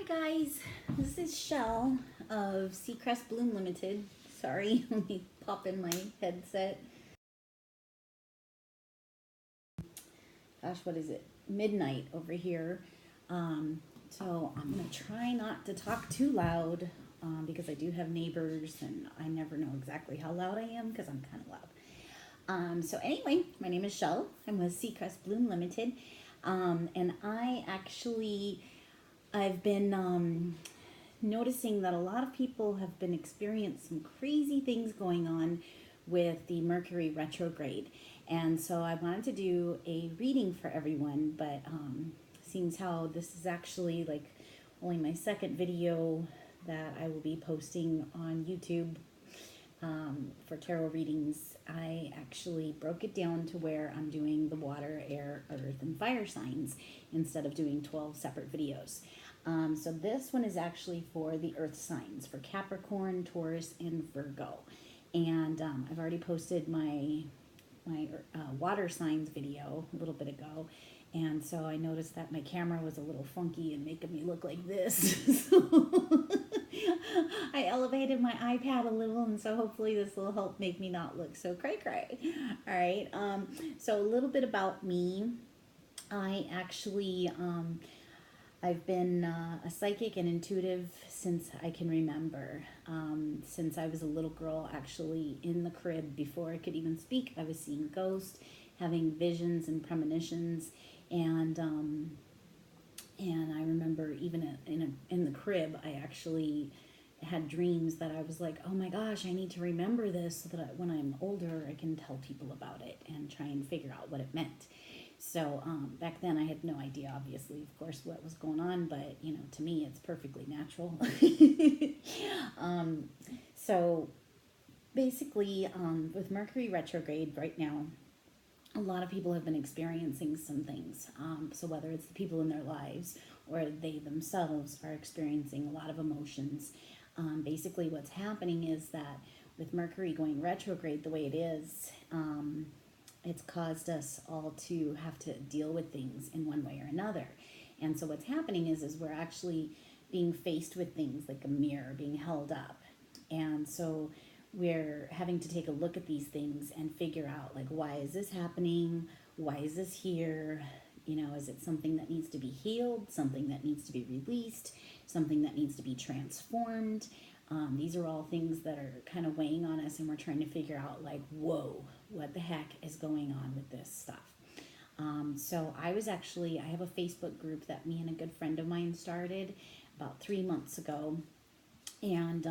guys, this is Shell of Seacrest Bloom Limited. Sorry, let me pop in my headset. Gosh, what is it? Midnight over here. So I'm gonna try not to talk too loud because I do have neighbors and I never know exactly how loud I am because I'm kind of loud. So anyway, my name is Shell. I'm with Seacrest Bloom Limited, and I've been noticing that a lot of people have been experiencing some crazy things going on with the Mercury Retrograde. And so I wanted to do a reading for everyone, but seeing how this is actually like only my second video that I will be posting on YouTube for tarot readings, I actually broke it down to where I'm doing the water, air, earth, and fire signs instead of doing 12 separate videos. So this one is actually for the earth signs, for Capricorn, Taurus, and Virgo. And I've already posted my water signs video a little bit ago. And so I noticed that my camera was a little funky and making me look like this. So I elevated my iPad a little, and so hopefully this will help make me not look so cray-cray. All right, so a little bit about me. I actually, I've been a psychic and intuitive since I can remember. Since I was a little girl, actually in the crib, before I could even speak, I was seeing ghosts, having visions and premonitions, and I remember even in the crib, I actually had dreams that I was like, oh my gosh, I need to remember this so that when I'm older, I can tell people about it and try and figure out what it meant. So back then I had no idea, obviously, of course, what was going on, but, you know, to me, it's perfectly natural. So basically, with Mercury retrograde right now, a lot of people have been experiencing some things. So whether it's the people in their lives or they themselves are experiencing a lot of emotions. Basically what's happening is that with Mercury going retrograde the way it is, it's caused us all to have to deal with things in one way or another. And so what's happening is we're actually being faced with things like a mirror being held up. And so we're having to take a look at these things and figure out, like, why is this happening? Why is this here? You know, is it something that needs to be healed, something that needs to be released, something that needs to be transformed? These are all things that are kind of weighing on us, and we're trying to figure out, like, whoa, what the heck is going on with this stuff? So I have a Facebook group that me and a good friend of mine started about 3 months ago. And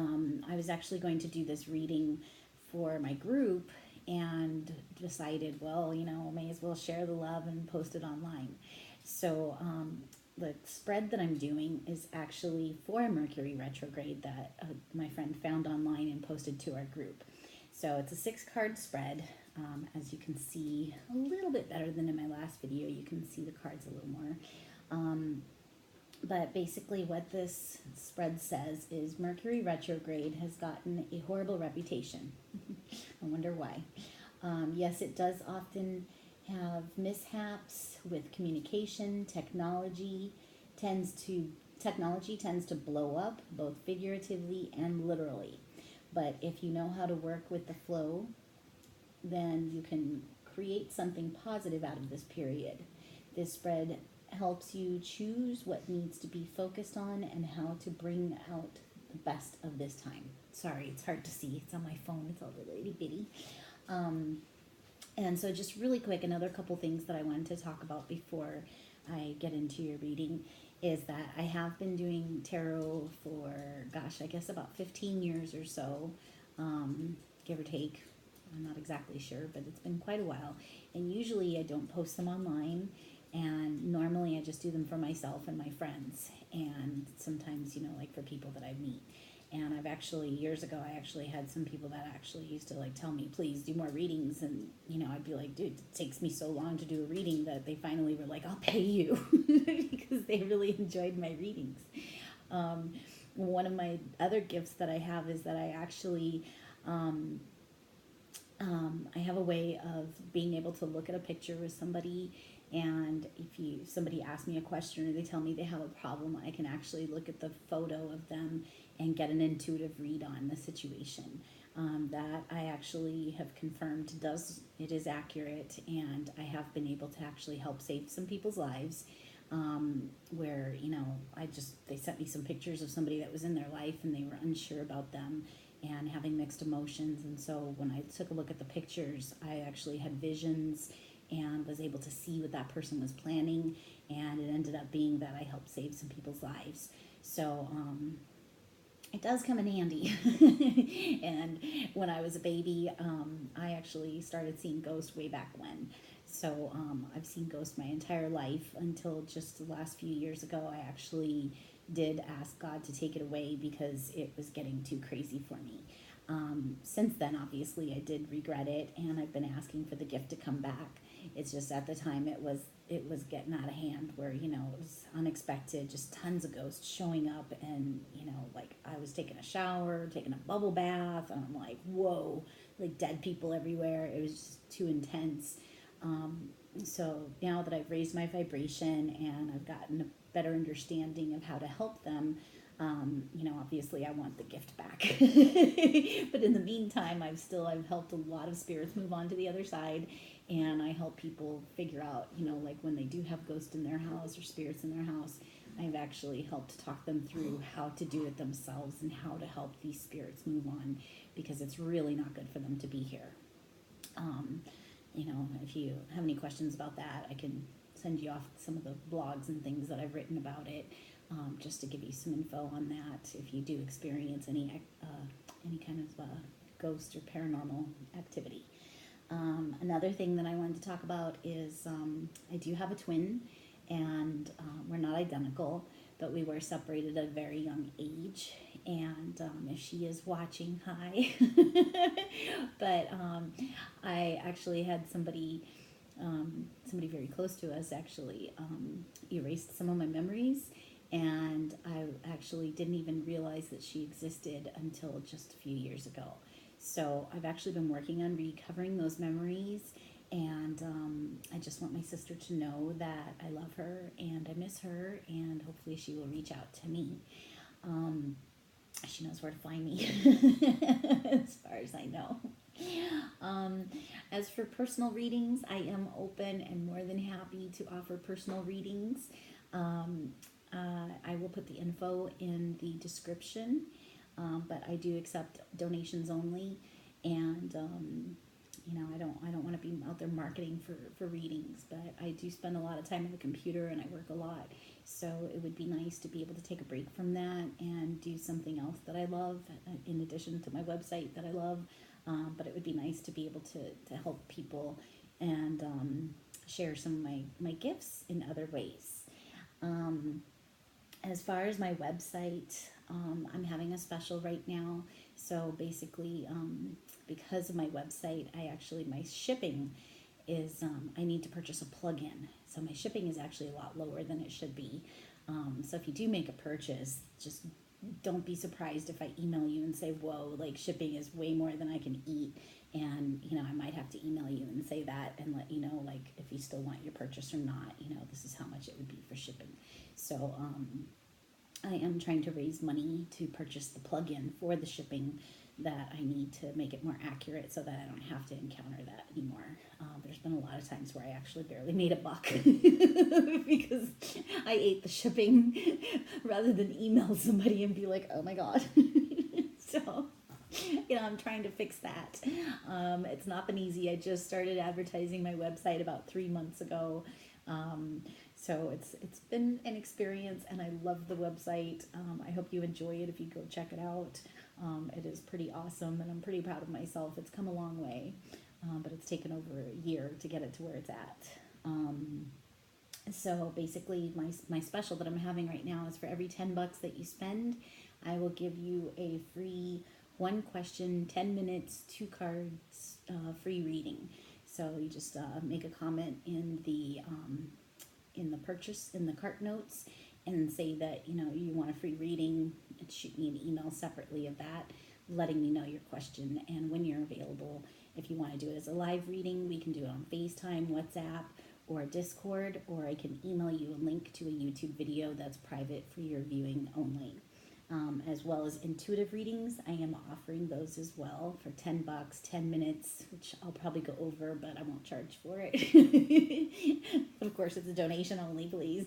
I was actually going to do this reading for my group and decided, well, you know, may as well share the love and post it online. So the spread that I'm doing is actually for Mercury retrograde that my friend found online and posted to our group. So it's a 6-card spread. As you can see, a little bit better than in my last video. You can see the cards a little more. But basically what this spread says is Mercury retrograde has gotten a horrible reputation. I wonder why. Yes, it does often have mishaps with communication. Technology tends to blow up, both figuratively and literally. But if you know how to work with the flow, then you can create something positive out of this period. This spread helps you choose what needs to be focused on and how to bring out the best of this time. Sorry, it's hard to see. It's on my phone. It's all little itty bitty. And so just really quick, another couple things that I wanted to talk about before I get into your reading is that I have been doing tarot for, gosh, I guess about 15 years or so, give or take. I'm not exactly sure, but it's been quite a while. And usually I don't post them online. And normally I just do them for myself and my friends, and sometimes, you know, like for people that I meet. And I've actually, years ago, I actually had some people that actually used to like tell me, please do more readings. And, you know, I'd be like, dude, it takes me so long to do a reading that they finally were like, I'll pay you because they really enjoyed my readings. One of my other gifts that I have is that I actually, I have a way of being able to look at a picture with somebody And if somebody asks me a question or they tell me they have a problem, I can actually look at the photo of them and get an intuitive read on the situation. That I actually have confirmed it is accurate, and I have been able to actually help save some people's lives. Where they sent me some pictures of somebody that was in their life and they were unsure about them and having mixed emotions. And so when I took a look at the pictures, I actually had visions and was able to see what that person was planning, and it ended up being that I helped save some people's lives. So it does come in handy. And when I was a baby, I actually started seeing ghosts way back when. So I've seen ghosts my entire life until just the last few years ago. I actually did ask God to take it away because it was getting too crazy for me. Since then, obviously, I did regret it, and I've been asking for the gift to come back. It's just at the time it was getting out of hand, where it was unexpected, just tons of ghosts showing up, and like I was taking a shower, taking a bubble bath, and I'm like, whoa, like dead people everywhere. It was just too intense. So now that I've raised my vibration and I've gotten a better understanding of how to help them, obviously I want the gift back. But in the meantime, I've helped a lot of spirits move on to the other side, and I help people figure out, like when they do have ghosts in their house or spirits in their house, I've actually helped talk them through how to do it themselves and how to help these spirits move on, because it's really not good for them to be here. If you have any questions about that, I can send you off some of the blogs and things that I've written about it, just to give you some info on that if you do experience any kind of ghost or paranormal activity. Another thing that I wanted to talk about is I do have a twin, and we're not identical, but we were separated at a very young age. And if she is watching, hi. But I actually had somebody very close to us actually erased some of my memories, and I actually didn't even realize that she existed until just a few years ago. So I've actually been working on recovering those memories, and I just want my sister to know that I love her and I miss her, and hopefully she will reach out to me. She knows where to find me, as far as I know. As for personal readings, I am open and more than happy to offer personal readings. I will put the info in the description, but I do accept donations only, and I don't want to be out there marketing for readings, but I do spend a lot of time on the computer and I work a lot. So it would be nice to be able to take a break from that and do something else that I love in addition to my website that I love. But it would be nice to be able to help people and share some of my gifts in other ways. As far as my website, I'm having a special right now. So basically, because of my website, my shipping is, I need to purchase a plugin. So my shipping is actually a lot lower than it should be. So if you do make a purchase, just don't be surprised if I email you and say, whoa, like shipping is way more than I can eat. And, I might have to email you and say that and let you know, like, if you still want your purchase or not, this is how much it would be for shipping. So, I am trying to raise money to purchase the plugin for the shipping that I need to make it more accurate so that I don't have to encounter that anymore. There's been a lot of times where I actually barely made a buck because I ate the shipping rather than email somebody and be like, oh my God. So, I'm trying to fix that. It's not been easy. I just started advertising my website about 3 months ago. So it's been an experience, and I love the website. I hope you enjoy it if you go check it out. It is pretty awesome, and I'm pretty proud of myself. It's come a long way, but it's taken over a year to get it to where it's at. So basically, my special that I'm having right now is for every $10 that you spend, I will give you a free 1 question, 10 minutes, 2 cards, free reading. So you just make a comment in the cart notes and say that you want a free reading, and shoot me an email separately of that, letting me know your question and when you're available. If you want to do it as a live reading, we can do it on FaceTime, WhatsApp, or Discord, or I can email you a link to a YouTube video that's private for your viewing only. As well as intuitive readings. I am offering those as well for $10, 10 minutes, which I'll probably go over, but I won't charge for it. But of course, it's a donation only, please.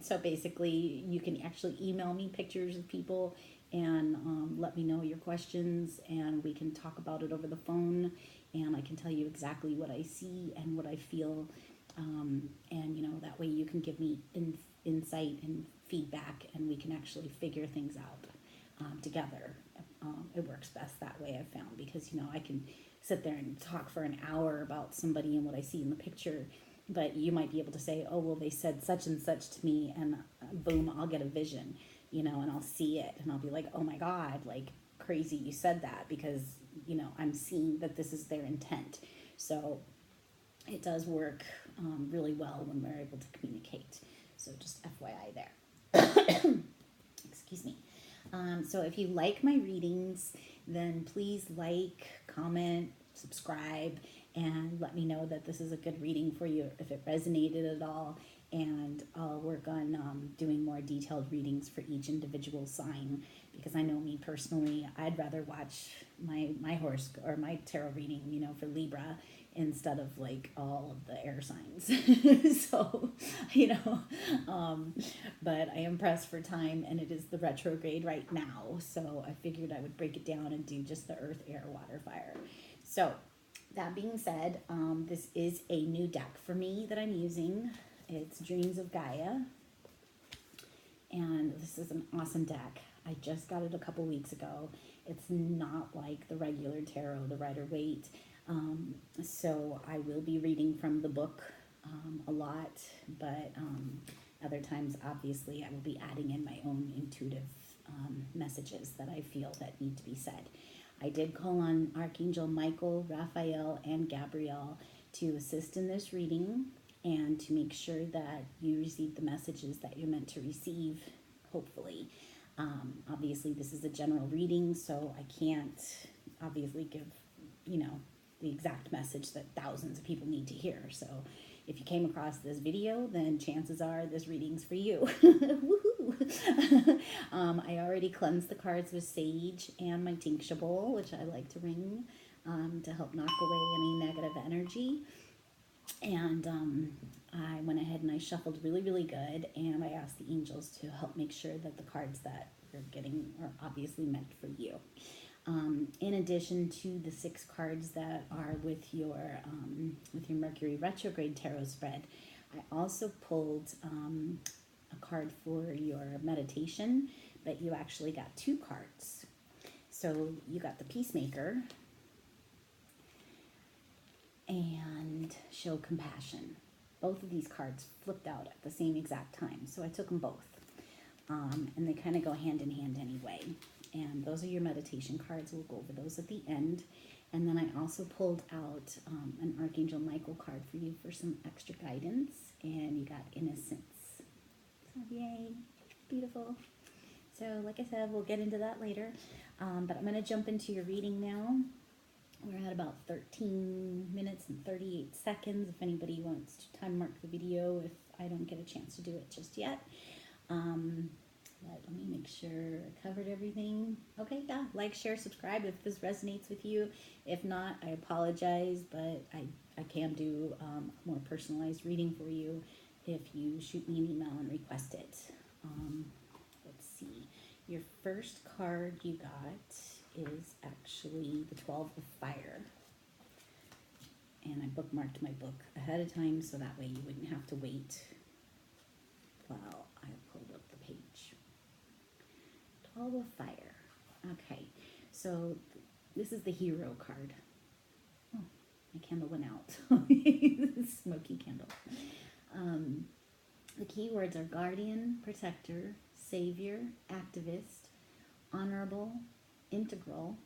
So basically, you can actually email me pictures of people and let me know your questions, and we can talk about it over the phone, and I can tell you exactly what I see and what I feel. And that way you can give me insight and feedback, and we can actually figure things out together. It works best that way, I've found, because I can sit there and talk for an hour about somebody and what I see in the picture, but you might be able to say, oh, well, they said such and such to me, and boom, I'll get a vision, and I'll see it, and I'll be like, oh my God, like, crazy you said that, because I'm seeing that this is their intent. So it does work really well when we're able to communicate. So just FYI there. Excuse me. So if you like my readings, then please like, comment, subscribe, and let me know that this is a good reading for you, if it resonated at all. And I'll work on doing more detailed readings for each individual sign, because I know me personally, I'd rather watch my horoscope or my tarot reading, for Libra, instead of like all of the air signs. So, but I am pressed for time, and it is the retrograde right now. So I figured I would break it down and do just the earth, air, water, fire. So that being said, this is a new deck for me that I'm using. It's Dreams of Gaia, and this is an awesome deck. I just got it a couple weeks ago. It's not like the regular tarot, the Rider-Waite. So I will be reading from the book a lot, but other times, obviously, I will be adding in my own intuitive messages that I feel that need to be said. I did call on Archangel Michael, Raphael, and Gabriel to assist in this reading, and to make sure that you receive the messages that you're meant to receive, hopefully. Obviously, this is a general reading, so I can't obviously give, the exact message that thousands of people need to hear. So if you came across this video, then chances are this reading's for you. Woohoo! I already cleansed the cards with sage and my tincture bowl, which I like to ring to help knock away any negative energy. And I went ahead and I shuffled really, really good, and I asked the angels to help make sure that the cards that you're getting are obviously meant for you. In addition to the 6 cards that are with your Mercury Retrograde tarot spread, I also pulled a card for your meditation, but you actually got 2 cards. So you got the Peacemaker and Show Compassion. Both of these cards flipped out at the same exact time, so I took them both. And they kind of go hand in hand anyway. And those are your meditation cards. We'll go over those at the end. And then I also pulled out an Archangel Michael card for you for some extra guidance. And you got Innocence. So yay, beautiful. So like I said, we'll get into that later. But I'm going to jump into your reading now. We're at about 13 minutes and 38 seconds. If anybody wants to time mark the video, if I don't get a chance to do it just yet. Let me make sure I covered everything. Okay, yeah, like, share, subscribe if this resonates with you. If not, I apologize, but I can do more personalized reading for you if you shoot me an email and request it. Let's see. Your first card you got is actually the 12 of Fire. And I bookmarked my book ahead of time so that way you wouldn't have to wait while I pulled up the page. 12 of Fire. Okay, so this is the Hero card. Oh, my candle went out. Smoky candle. The keywords are guardian, protector, savior, activist, honorable, integral,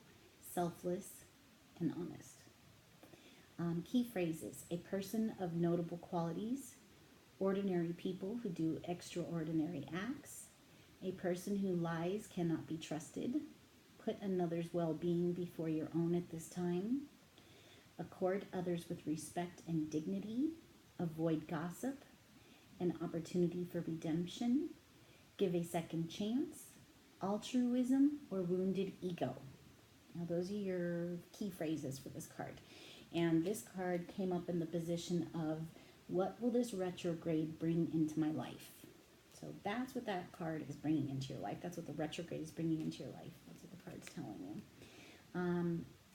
selfless, and honest. Key phrases: a person of notable qualities, ordinary people who do extraordinary acts, a person who lies cannot be trusted, put another's well-being before your own at this time, accord others with respect and dignity, avoid gossip, an opportunity for redemption, give a second chance, altruism, or wounded ego. Now, those are your key phrases for this card. And this card came up in the position of, what will this retrograde bring into my life? So that's what that card is bringing into your life. That's what the retrograde is bringing into your life. That's what the card's telling you.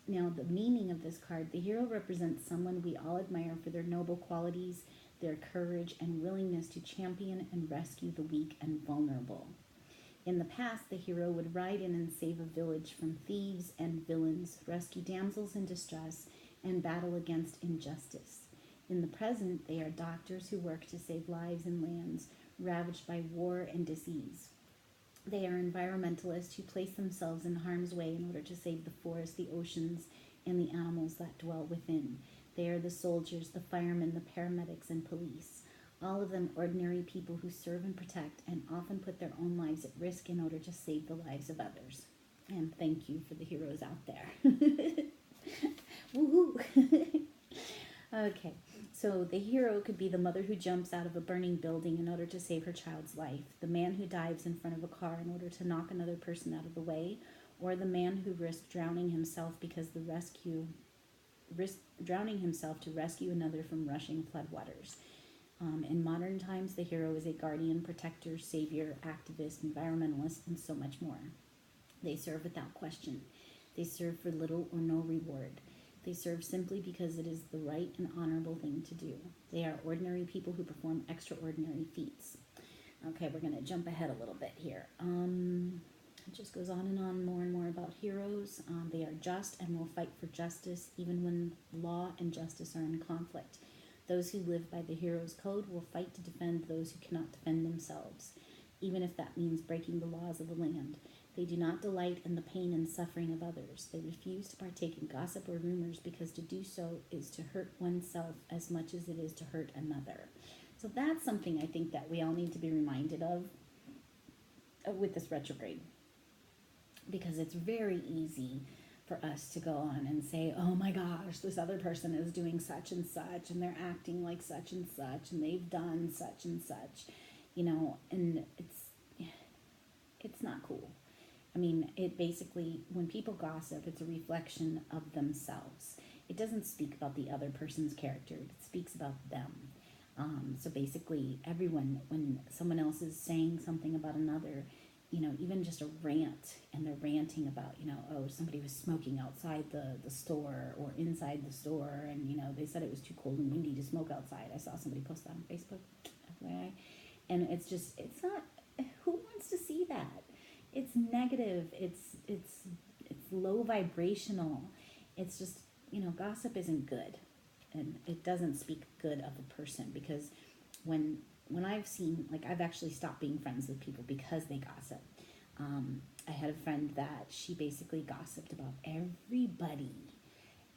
Now, the meaning of this card, the hero represents someone we all admire for their noble qualities, their courage, and willingness to champion and rescue the weak and vulnerable. In the past, the hero would ride in and save a village from thieves and villains, rescue damsels in distress, and battle against injustice. In the present, they are doctors who work to save lives in lands ravaged by war and disease. They are environmentalists who place themselves in harm's way in order to save the forests, the oceans, and the animals that dwell within. They are the soldiers, the firemen, the paramedics, and police. All of them ordinary people who serve and protect and often put their own lives at risk in order to save the lives of others. And thank you for the heroes out there. Woohoo! Okay, so the hero could be the mother who jumps out of a burning building in order to save her child's life, the man who dives in front of a car in order to knock another person out of the way, or the man who risked drowning himself to rescue another from rushing floodwaters. In modern times, the hero is a guardian, protector, savior, activist, environmentalist, and so much more. They serve without question. They serve for little or no reward. They serve simply because it is the right and honorable thing to do. They are ordinary people who perform extraordinary feats. Okay, we're going to jump ahead a little bit here. It just goes on and on more and more about heroes. They are just and will fight for justice even when law and justice are in conflict. Those who live by the hero's code will fight to defend those who cannot defend themselves, even if that means breaking the laws of the land. They do not delight in the pain and suffering of others. They refuse to partake in gossip or rumors because to do so is to hurt oneself as much as it is to hurt another. So that's something I think that we all need to be reminded of with this retrograde. Because it's very easy for us to go on and say, oh my gosh, this other person is doing such and such, and they're acting like such and such, and they've done such and such, and it's not cool. I mean, it basically, when people gossip, it's a reflection of themselves. It doesn't speak about the other person's character. It speaks about them. So basically, everyone, when someone else is saying something about another, even just a rant, and they're ranting about, oh, somebody was smoking outside the store or inside the store, and, they said it was too cold and windy to smoke outside. I saw somebody post that on Facebook, FYI. And it's not, who wants to see that? It's negative. It's low vibrational. It's just, gossip isn't good, and it doesn't speak good of a person, because when I've seen, I've actually stopped being friends with people because they gossip. I had a friend that she basically gossiped about everybody,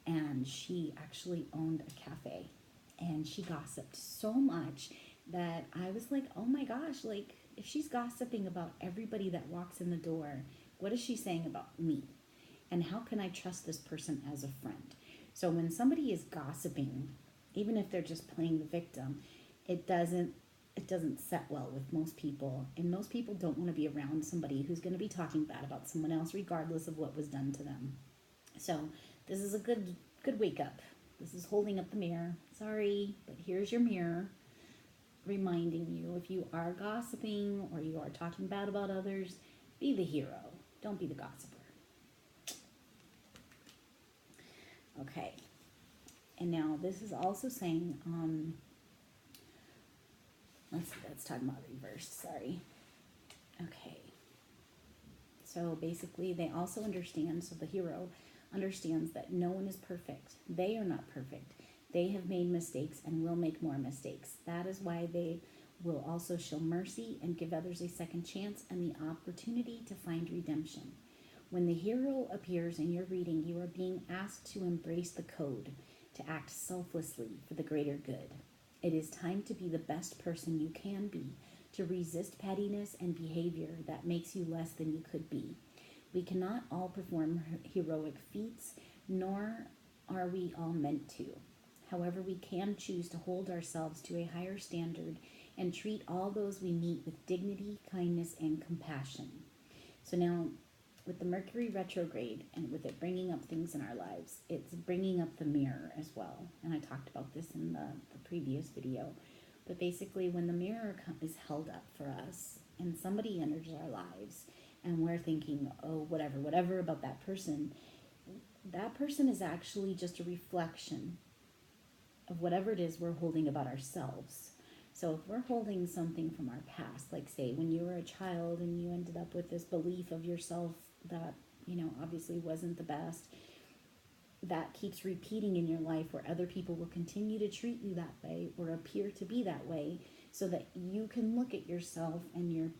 and she actually owned a cafe, and she gossiped so much that I was like, oh my gosh, if she's gossiping about everybody that walks in the door, what is she saying about me? And how can I trust this person as a friend? So when somebody is gossiping, even if they're just playing the victim, it doesn't set well with most people. And most people don't want to be around somebody who's going to be talking bad about someone else, regardless of what was done to them. So this is a good wake up. This is holding up the mirror. Sorry, but here's your mirror, reminding you, if you are gossiping or you are talking bad about others, be the hero. Don't be the gossiper. Okay. And now this is also saying, let's talk about reversed, sorry. Okay. So basically they also understand, so the hero understands that no one is perfect. They are not perfect. They have made mistakes and will make more mistakes. That is why they will also show mercy and give others a second chance and the opportunity to find redemption. When the hero appears in your reading, you are being asked to embrace the code, to act selflessly for the greater good. It is time to be the best person you can be, to resist pettiness and behavior that makes you less than you could be. We cannot all perform heroic feats, nor are we all meant to? However, we can choose to hold ourselves to a higher standard and treat all those we meet with dignity, kindness, and compassion. So now, with the Mercury retrograde and with it bringing up things in our lives, it's bringing up the mirror as well. And I talked about this in the previous video. But basically, when the mirror is held up for us and somebody enters our lives and we're thinking, oh, whatever about that person is actually just a reflection of whatever it is we're holding about ourselves. So if we're holding something from our past, like say when you were a child and you ended up with this belief of yourself that, obviously wasn't the best, that keeps repeating in your life where other people will continue to treat you that way or appear to be that way, so that you can look at yourself and your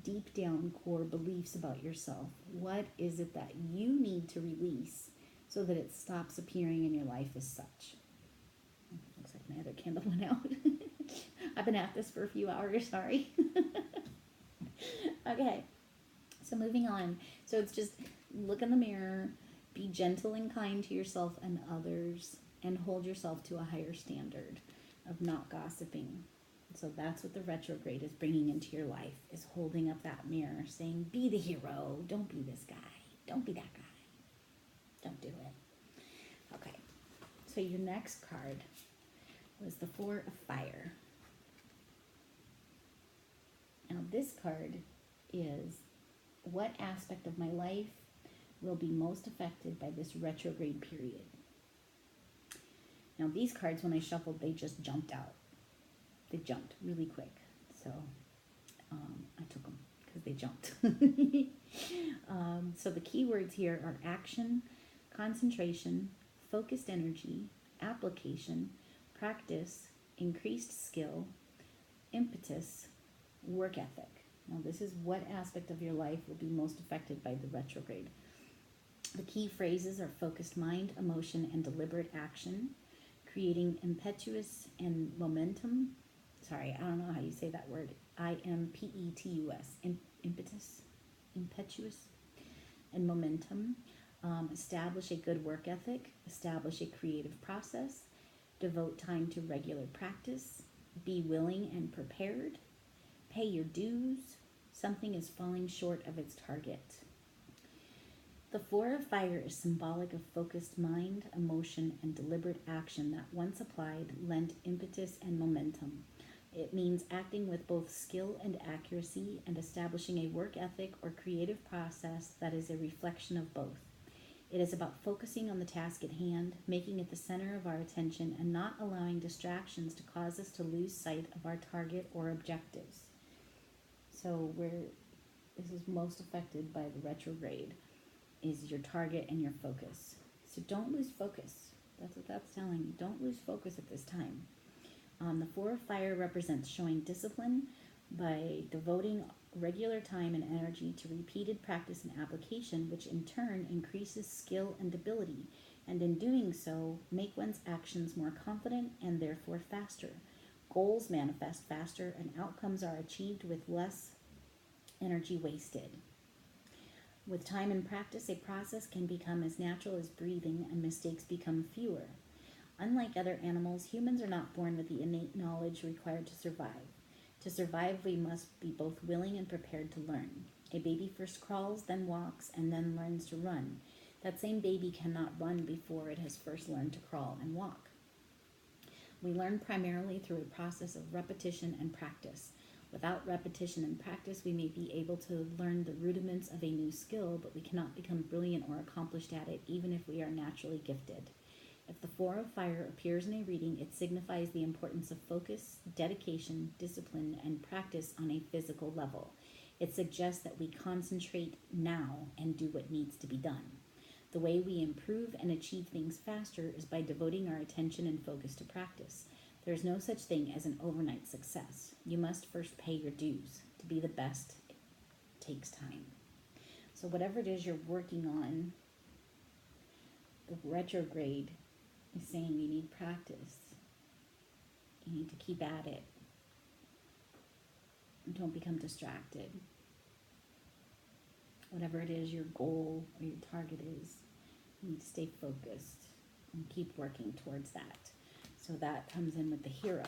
deep down core beliefs about yourself. What is it that you need to release so that it stops appearing in your life as such? Looks like my other candle went out. I've been at this for a few hours, sorry. Okay, so moving on. So it's just look in the mirror, be gentle and kind to yourself and others, and hold yourself to a higher standard of not gossiping. So that's what the retrograde is bringing into your life, is holding up that mirror, saying, be the hero. Don't be this guy. Don't be that guy. Don't do it. Okay, so your next card was the Four of Fire. Now this card is, what aspect of my life will be most affected by this retrograde period? Now these cards, when I shuffled, they just jumped out. They jumped really quick. So I took them because they jumped. So the key words here are action, concentration, focused energy, application, practice, increased skill, impetus, work ethic. Now this is what aspect of your life will be most affected by the retrograde. The key phrases are focused mind, emotion, and deliberate action, creating impetuous and momentum. Sorry, I don't know how you say that word. impetus, impetuous, and momentum. Establish a good work ethic. Establish a creative process. Devote time to regular practice. Be willing and prepared. Pay your dues. Something is falling short of its target. The Four of Fire is symbolic of focused mind, emotion, and deliberate action that, once applied, lent impetus and momentum. It means acting with both skill and accuracy and establishing a work ethic or creative process that is a reflection of both. It is about focusing on the task at hand, making it the center of our attention, and not allowing distractions to cause us to lose sight of our target or objectives. So where this is most affected by the retrograde is your target and your focus. So don't lose focus. That's what that's telling you. Don't lose focus at this time. The Four of Fire represents showing discipline by devoting regular time and energy to repeated practice and application, which in turn increases skill and ability, and in doing so, make one's actions more confident and therefore faster. Goals manifest faster and outcomes are achieved with less energy wasted. With time and practice, a process can become as natural as breathing and mistakes become fewer. Unlike other animals, humans are not born with the innate knowledge required to survive. To survive, we must be both willing and prepared to learn. A baby first crawls, then walks, and then learns to run. That same baby cannot run before it has first learned to crawl and walk. We learn primarily through a process of repetition and practice. Without repetition and practice, we may be able to learn the rudiments of a new skill, but we cannot become brilliant or accomplished at it, even if we are naturally gifted. If the Four of Fire appears in a reading, it signifies the importance of focus, dedication, discipline, and practice on a physical level. It suggests that we concentrate now and do what needs to be done. The way we improve and achieve things faster is by devoting our attention and focus to practice. There is no such thing as an overnight success. You must first pay your dues. To be the best, it takes time. So whatever it is you're working on, the retrograde is saying you need practice. You need to keep at it. And don't become distracted. Whatever it is your goal or your target is, you need to stay focused. and keep working towards that. So that comes in with the hero.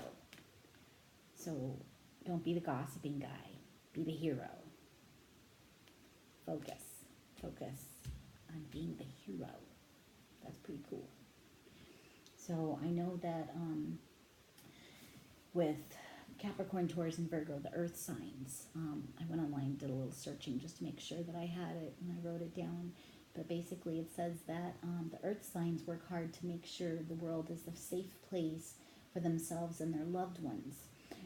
So don't be the gossiping guy. Be the hero. Focus. Focus on being the hero. That's pretty cool. So I know that with Capricorn, Taurus, and Virgo, the earth signs, I went online, did a little searching just to make sure that I had it, and I wrote it down. But basically it says that the earth signs work hard to make sure the world is a safe place for themselves and their loved ones.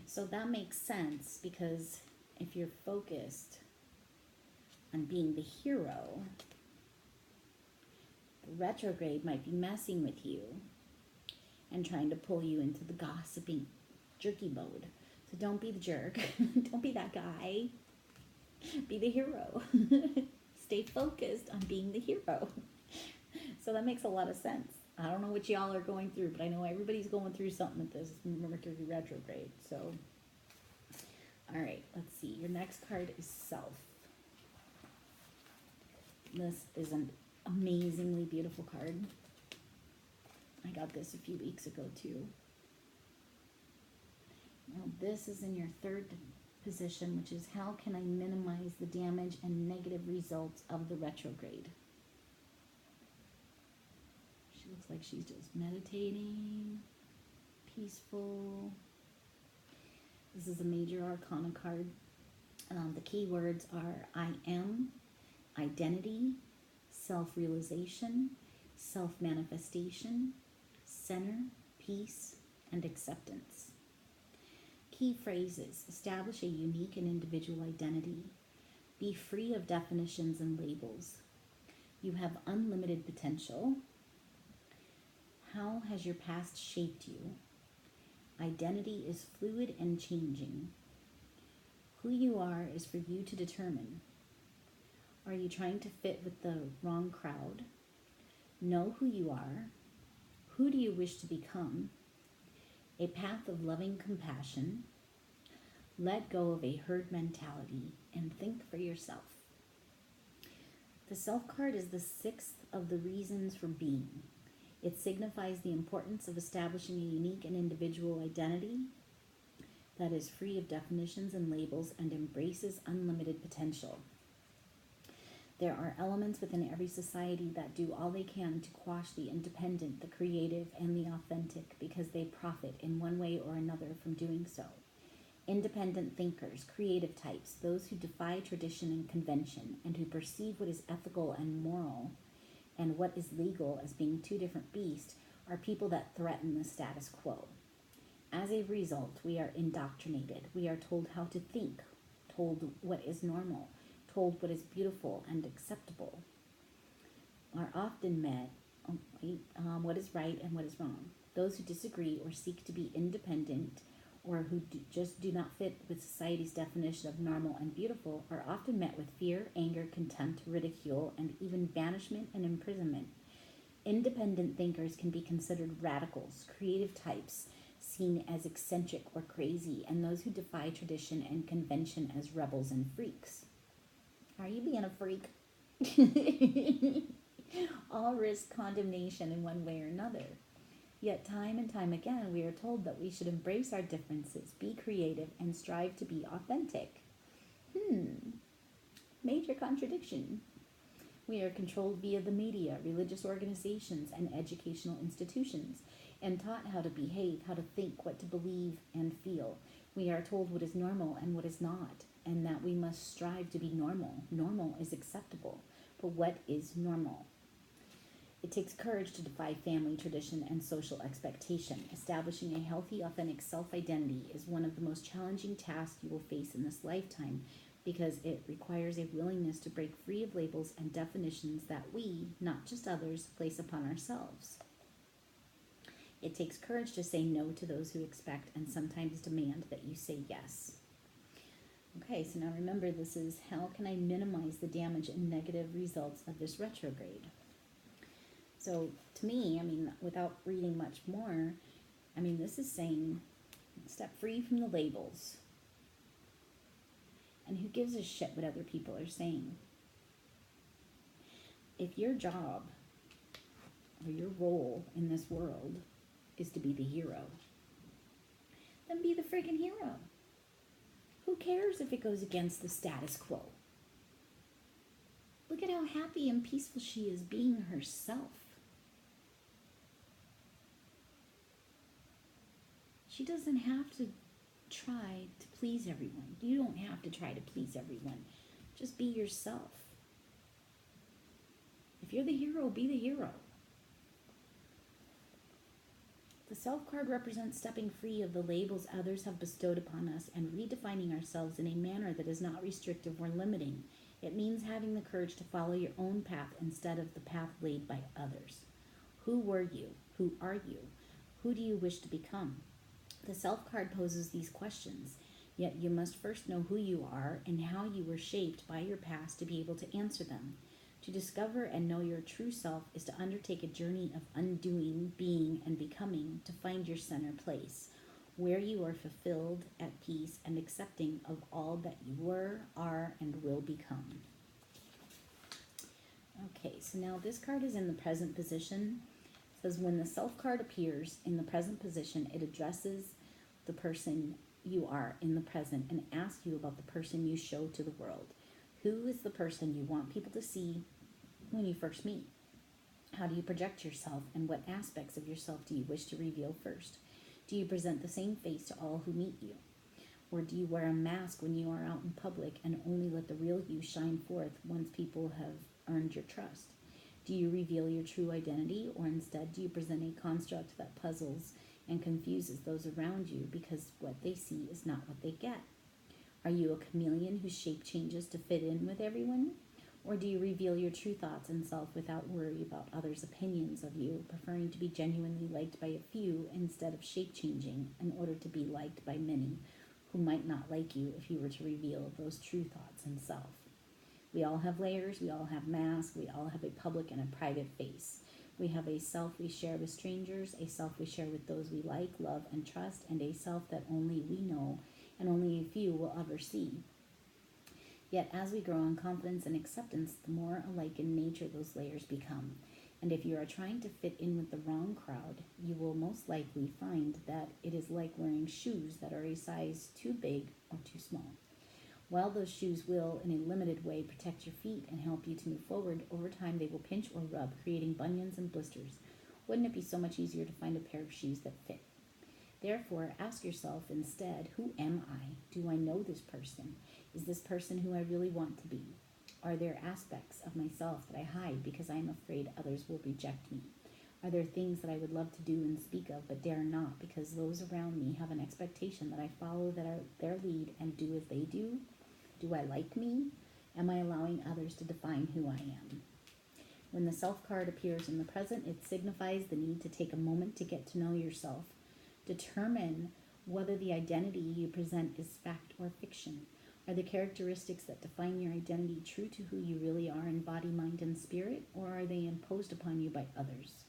So that makes sense, because if you're focused on being the hero, the retrograde might be messing with you and trying to pull you into the gossiping jerky mode. So don't be the jerk. Don't be that guy. Be the hero. Stay focused on being the hero. So that makes a lot of sense. I don't know what y'all are going through, but I know everybody's going through something with this Mercury retrograde. So, all right, let's see. Your next card is Self. This is an amazingly beautiful card. I got this a few weeks ago too. Now this is in your third position, which is how can I minimize the damage and negative results of the retrograde? She looks like she's just meditating, peaceful. This is a major arcana card. The key words are I am, identity, self-realization, self-manifestation, center, peace, and acceptance. Key phrases: establish a unique and individual identity. Be free of definitions and labels. You have unlimited potential. How has your past shaped you? Identity is fluid and changing. Who you are is for you to determine. Are you trying to fit with the wrong crowd? Know who you are. Who do you wish to become? A path of loving compassion. Let go of a herd mentality and think for yourself. The Self card is the sixth of the reasons for being. It signifies the importance of establishing a unique and individual identity that is free of definitions and labels and embraces unlimited potential. There are elements within every society that do all they can to quash the independent, the creative, and the authentic because they profit in one way or another from doing so. Independent thinkers, creative types, those who defy tradition and convention and who perceive what is ethical and moral and what is legal as being two different beasts, are people that threaten the status quo. As a result, we are indoctrinated. We are told how to think, told what is normal, told what is beautiful and acceptable, are often met what is right and what is wrong. Those who disagree or seek to be independent or who just do not fit with society's definition of normal and beautiful are often met with fear, anger, contempt, ridicule, and even banishment and imprisonment. Independent thinkers can be considered radicals, creative types, seen as eccentric or crazy, and those who defy tradition and convention as rebels and freaks. Are you being a freak? All risk condemnation in one way or another. Yet time and time again, we are told that we should embrace our differences, be creative, and strive to be authentic. Major contradiction. We are controlled via the media, religious organizations, and educational institutions, and taught how to behave, how to think, what to believe and feel. We are told what is normal and what is not, and that we must strive to be normal. Normal is acceptable, but what is normal? It takes courage to defy family, tradition, and social expectation. Establishing a healthy, authentic self-identity is one of the most challenging tasks you will face in this lifetime because it requires a willingness to break free of labels and definitions that we, not just others, place upon ourselves. It takes courage to say no to those who expect and sometimes demand that you say yes. Okay, so now remember, this is how can I minimize the damage and negative results of this retrograde? So to me, without reading much more, this is saying step free from the labels. And who gives a shit what other people are saying? If your job, or your role in this world is to be the hero, then be the friggin' hero. Who cares if it goes against the status quo? Look at how happy and peaceful she is being herself. She doesn't have to try to please everyone. You don't have to try to please everyone. Just be yourself. If you're the hero, be the hero. The Self card represents stepping free of the labels others have bestowed upon us and redefining ourselves in a manner that is not restrictive or limiting. It means having the courage to follow your own path instead of the path laid by others. Who were you? Who are you? Who do you wish to become? The Self card poses these questions, yet you must first know who you are and how you were shaped by your past to be able to answer them. To discover and know your true self is to undertake a journey of undoing, being, and becoming to find your center place, where you are fulfilled, at peace, and accepting of all that you were, are, and will become. Okay, so now this card is in the present position. It says when the Self card appears in the present position, it addresses the person you are in the present and asks you about the person you show to the world. Who is the person you want people to see when you first meet? How do you project yourself, and what aspects of yourself do you wish to reveal first? Do you present the same face to all who meet you? Or do you wear a mask when you are out in public and only let the real you shine forth once people have earned your trust? Do you reveal your true identity, or instead do you present a construct that puzzles and confuses those around you because what they see is not what they get? Are you a chameleon whose shape changes to fit in with everyone? Or do you reveal your true thoughts and self without worry about others' opinions of you, preferring to be genuinely liked by a few instead of shape-changing in order to be liked by many who might not like you if you were to reveal those true thoughts and self? We all have layers, we all have masks, we all have a public and a private face. We have a self we share with strangers, a self we share with those we like, love, and trust, and a self that only we know and only a few will ever see. Yet as we grow in confidence and acceptance, the more alike in nature those layers become. And if you are trying to fit in with the wrong crowd, you will most likely find that it is like wearing shoes that are a size too big or too small. While those shoes will, in a limited way, protect your feet and help you to move forward, over time they will pinch or rub, creating bunions and blisters. Wouldn't it be so much easier to find a pair of shoes that fit? Therefore, ask yourself instead, who am I? Do I know this person? Is this person who I really want to be? Are there aspects of myself that I hide because I am afraid others will reject me? Are there things that I would love to do and speak of but dare not because those around me have an expectation that I follow their lead and do as they do? Do I like me? Am I allowing others to define who I am? When the Self card appears in the present, it signifies the need to take a moment to get to know yourself. Determine whether the identity you present is fact or fiction. Are the characteristics that define your identity true to who you really are in body, mind, and spirit, or are they imposed upon you by others?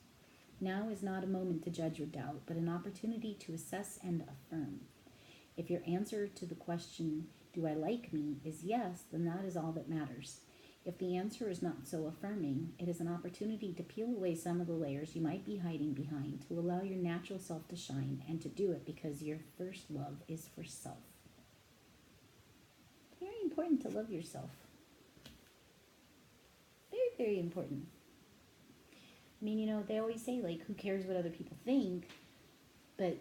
Now is not a moment to judge or doubt, but an opportunity to assess and affirm. If your answer to the question, do I like me, is yes, then that is all that matters. If the answer is not so affirming, it is an opportunity to peel away some of the layers you might be hiding behind, to allow your natural self to shine, and to do it because your first love is for self. Very important to love yourself. Very, very important. I mean, they always say, like, who cares what other people think? But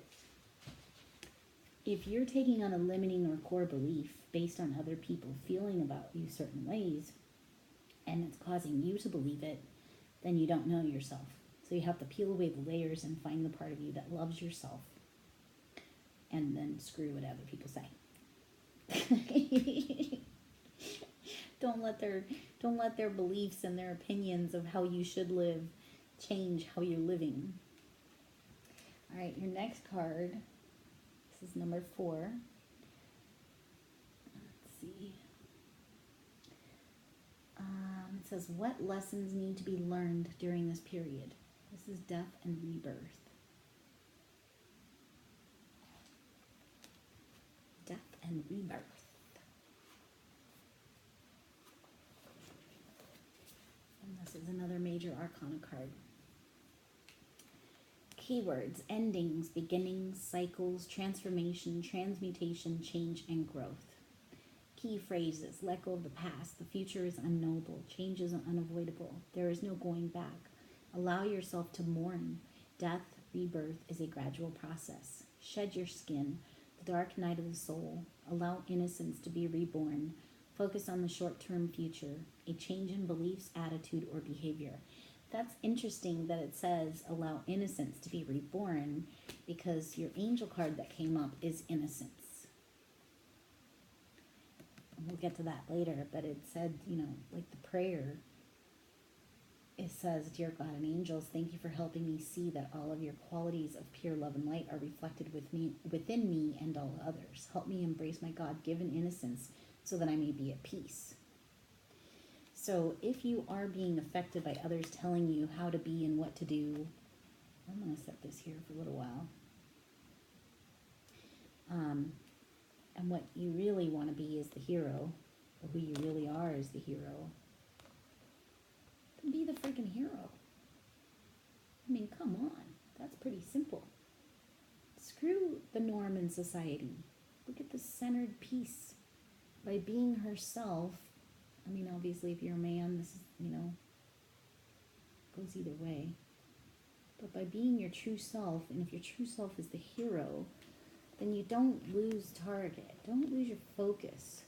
if you're taking on a limiting or core belief based on other people feeling about you certain ways, and it's causing you to believe it, then you don't know yourself. So you have to peel away the layers and find the part of you that loves yourself, and then screw what other people say. Don't let their beliefs and their opinions of how you should live change how you're living. All right, your next card. This is number 4. Let's see. It says, what lessons need to be learned during this period? This is death and rebirth. Death and rebirth. And this is another major arcana card. Keywords: endings, beginnings, cycles, transformation, transmutation, change, and growth. Key phrases: let go of the past. The future is unknowable. Change is unavoidable. There is no going back. Allow yourself to mourn. Death, rebirth is a gradual process. Shed your skin. The dark night of the soul. Allow innocence to be reborn. Focus on the short-term future. A change in beliefs, attitude, or behavior. That's interesting that it says allow innocence to be reborn, because your angel card that came up is innocence. We'll get to that later, but it said, like the prayer, it says, dear God and angels, thank you for helping me see that all of your qualities of pure love and light are reflected within me and all others. Help me embrace my God-given innocence so that I may be at peace. So if you are being affected by others telling you how to be and what to do, I'm going to set this here for a little while. And what you really want to be is the hero, or who you really are is the hero. Then be the freaking hero. I mean, come on. That's pretty simple. Screw the norm in society. Look at the centered piece. By being herself, I mean, obviously, if you're a man, this is, goes either way. But by being your true self, and if your true self is the hero, then you don't lose target. Don't lose your focus.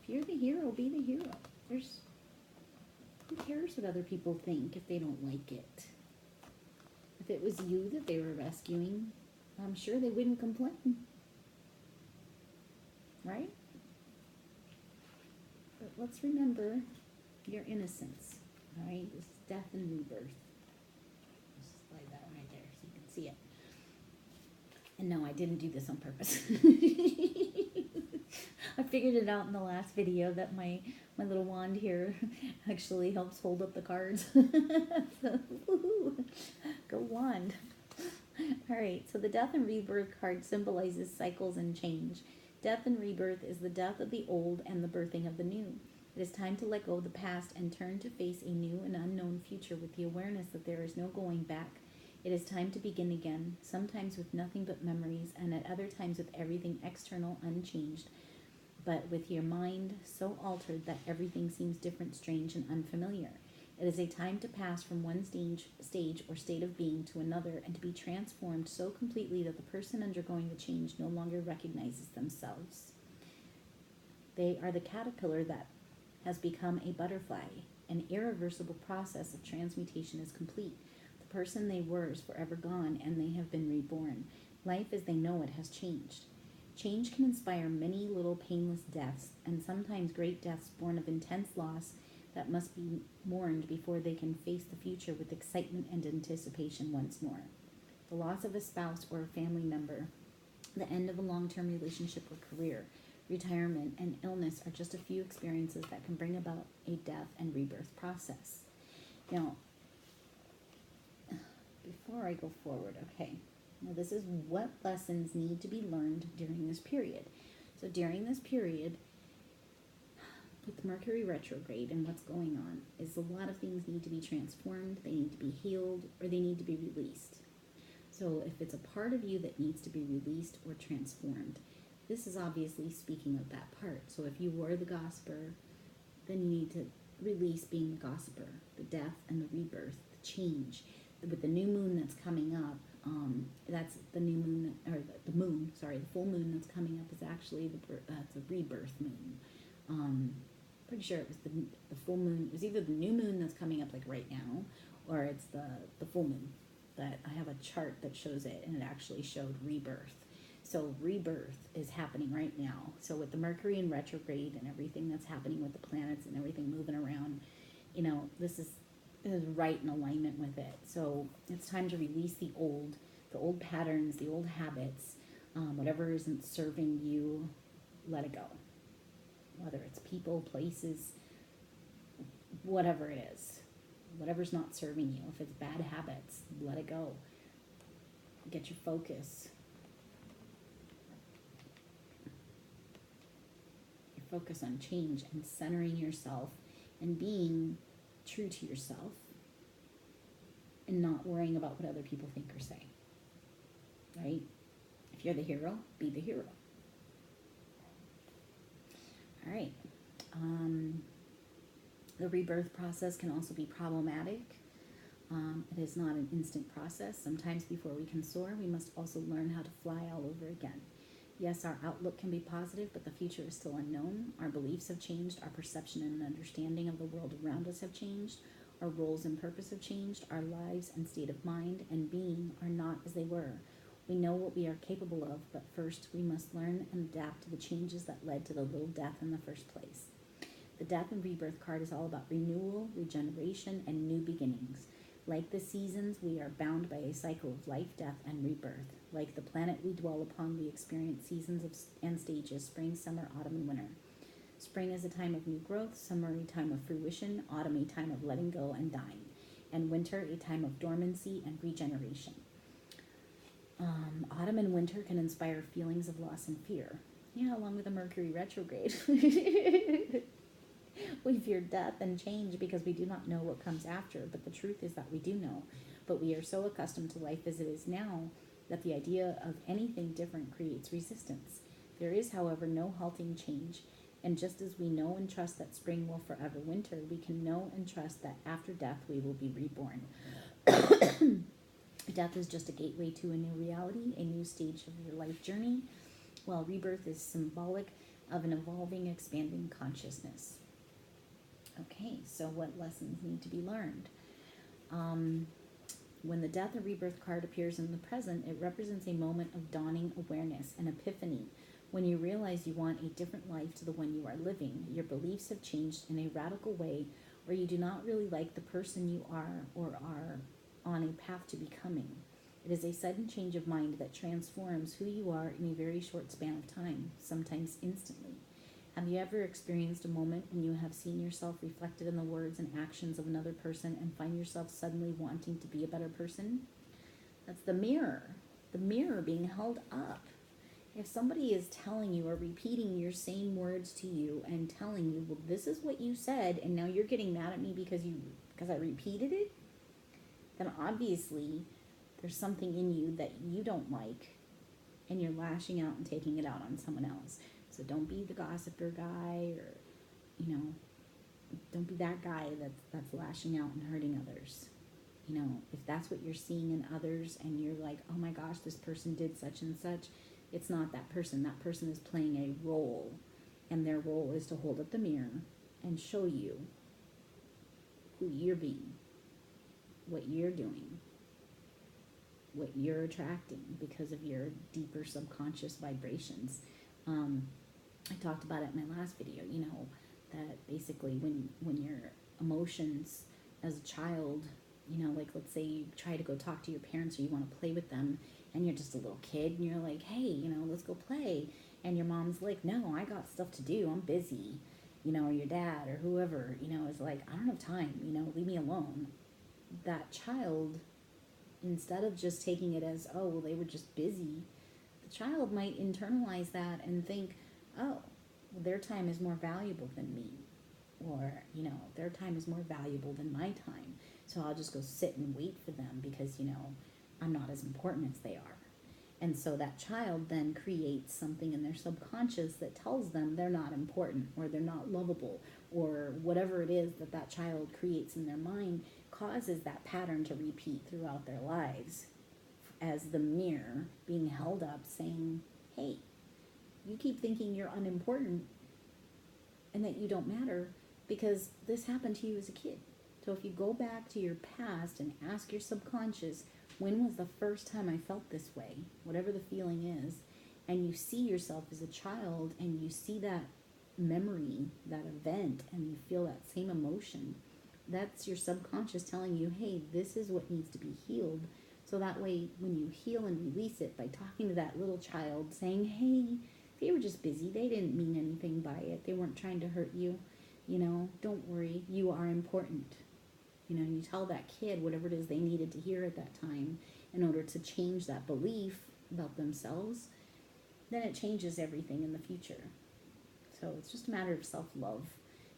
If you're the hero, be the hero. Who cares what other people think if they don't like it? If it was you that they were rescuing, I'm sure they wouldn't complain. Right? But let's remember your innocence. All right? This is death and rebirth. Just slide that right there so you can see it. And no, I didn't do this on purpose. I figured it out in the last video that my little wand here actually helps hold up the cards. So, woohoo! Go wand. All right, so the death and rebirth card symbolizes cycles and change. Death and rebirth is the death of the old and the birthing of the new. It is time to let go of the past and turn to face a new and unknown future with the awareness that there is no going back. It is time to begin again, sometimes with nothing but memories, and at other times with everything external unchanged, but with your mind so altered that everything seems different, strange, and unfamiliar. It is a time to pass from one stage or state of being to another, and to be transformed so completely that the person undergoing the change no longer recognizes themselves. They are the caterpillar that has become a butterfly. An irreversible process of transmutation is complete. The person they were is forever gone, and they have been reborn. Life as they know it has changed. Change can inspire many little painless deaths, and sometimes great deaths born of intense loss that must be mourned before they can face the future with excitement and anticipation once more. The loss of a spouse or a family member, the end of a long-term relationship or career, retirement, and illness are just a few experiences that can bring about a death and rebirth process. Now, before I go forward, okay, now this is what lessons need to be learned during this period. So during this period, with Mercury retrograde and what's going on, is a lot of things need to be transformed, they need to be healed, or they need to be released. So if it's a part of you that needs to be released or transformed, this is obviously speaking of that part. So if you were the gossiper, then you need to release being the gossiper, the death and the rebirth, the change. With the new moon that's coming up, that's the new moon, or the moon, sorry, the full moon that's coming up is actually it's a rebirth moon. Pretty sure it was the full moon. It was either the new moon that's coming up like right now, or it's the full moon. That I have a chart that shows it, and it actually showed rebirth. So rebirth is happening right now. So with the Mercury in retrograde and everything that's happening with the planets and everything moving around, this is right in alignment with it. So it's time to release the old patterns, the old habits, whatever isn't serving you, let it go. Whether it's people, places, whatever it is, whatever's not serving you. If it's bad habits, let it go. Get your focus. Your focus on change and centering yourself and being true to yourself and not worrying about what other people think or say, right? If you're the hero, be the hero. All right. The rebirth process can also be problematic. It is not an instant process. Sometimes before we can soar, we must also learn how to fly all over again. Yes, our outlook can be positive, but the future is still unknown. Our beliefs have changed. Our perception and understanding of the world around us have changed. Our roles and purpose have changed. Our lives and state of mind and being are not as they were. We know what we are capable of, but first we must learn and adapt to the changes that led to the little death in the first place. The Death and Rebirth card is all about renewal, regeneration, and new beginnings. Like the seasons, we are bound by a cycle of life, death, and rebirth. Like the planet we dwell upon, we experience seasons and stages: spring, summer, autumn, and winter. Spring is a time of new growth, summer a time of fruition, autumn a time of letting go and dying, and winter a time of dormancy and regeneration. Autumn and winter can inspire feelings of loss and fear. Yeah, along with the Mercury Retrograde. We fear death and change because we do not know what comes after, but the truth is that we do know. But we are so accustomed to life as it is now that the idea of anything different creates resistance. There is, however, no halting change, and just as we know and trust that spring will forever winter, we can know and trust that after death we will be reborn. Death is just a gateway to a new reality, a new stage of your life journey, while rebirth is symbolic of an evolving, expanding consciousness. Okay, so what lessons need to be learned? When the Death or Rebirth card appears in the present, it represents a moment of dawning awareness, an epiphany, when you realize you want a different life to the one you are living. Your beliefs have changed in a radical way, or you do not really like the person you are or are on a path to becoming. It is a sudden change of mind that transforms who you are in a very short span of time, sometimes instantly. Have you ever experienced a moment when you have seen yourself reflected in the words and actions of another person and find yourself suddenly wanting to be a better person? That's the mirror being held up. If somebody is telling you or repeating your same words to you and telling you, well, this is what you said, and now you're getting mad at me because I repeated it, then obviously there's something in you that you don't like, and you're lashing out and taking it out on someone else. So don't be the gossiper guy, or, don't be that guy that's lashing out and hurting others. If that's what you're seeing in others and you're like, oh my gosh, this person did such and such, it's not that person. That person is playing a role, and their role is to hold up the mirror and show you who you're being, what you're doing, what you're attracting because of your deeper subconscious vibrations. I talked about it in my last video, that basically when your emotions as a child, like let's say you try to go talk to your parents or you want to play with them and you're just a little kid and you're like, hey, let's go play. And your mom's like, no, I got stuff to do. I'm busy. Or your dad or whoever, is like, I don't have time, leave me alone. That child, instead of just taking it as, oh, well, they were just busy, the child might internalize that and think, oh, well, their time is more valuable than me. Or, their time is more valuable than my time. So I'll just go sit and wait for them because, I'm not as important as they are. And so that child then creates something in their subconscious that tells them they're not important or they're not lovable, or whatever it is that child creates in their mind causes that pattern to repeat throughout their lives as the mirror being held up saying, hey, you keep thinking you're unimportant and that you don't matter because this happened to you as a kid. So if you go back to your past and ask your subconscious, when was the first time I felt this way, whatever the feeling is, and you see yourself as a child and you see that memory, that event, and you feel that same emotion, that's your subconscious telling you, hey, this is what needs to be healed. So that way, when you heal and release it by talking to that little child, saying, hey, they were just busy, they didn't mean anything by it, they weren't trying to hurt you, don't worry, you are important. You tell that kid whatever it is they needed to hear at that time in order to change that belief about themselves, then it changes everything in the future. So it's just a matter of self-love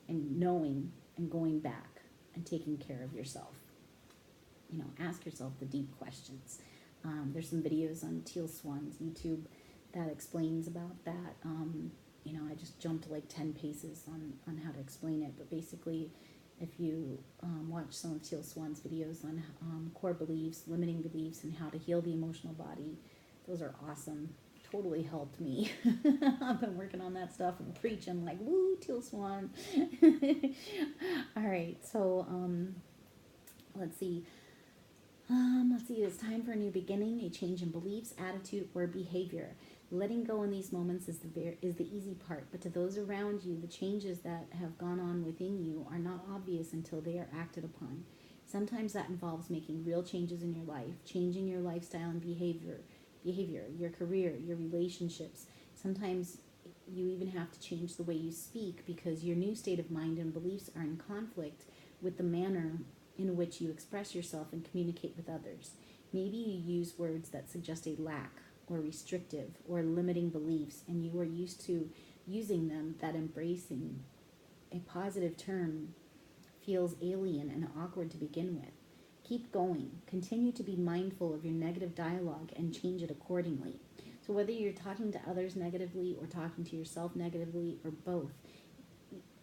and knowing and going back and taking care of yourself. ask yourself the deep questions. There's some videos on Teal Swan's YouTube that explains about that. I just jumped like 10 paces on how to explain it, but basically, if you watch some of Teal Swan's videos on core beliefs, limiting beliefs, and how to heal the emotional body, those are awesome. Totally helped me. I've been working on that stuff and preaching like, woo, Teal Swan. All right, so let's see. It's time for a new beginning, a change in beliefs, attitude, or behavior. Letting go in these moments is the easy part, but to those around you, the changes that have gone on within you are not obvious until they are acted upon. Sometimes that involves making real changes in your life, changing your lifestyle and behavior, your career, your relationships. Sometimes you even have to change the way you speak because your new state of mind and beliefs are in conflict with the manner in which you express yourself and communicate with others. Maybe you use words that suggest a lack or restrictive or limiting beliefs, and you are used to using them, that embracing a positive term feels alien and awkward to begin with. Keep going. Continue to be mindful of your negative dialogue and change it accordingly. So whether you're talking to others negatively or talking to yourself negatively or both,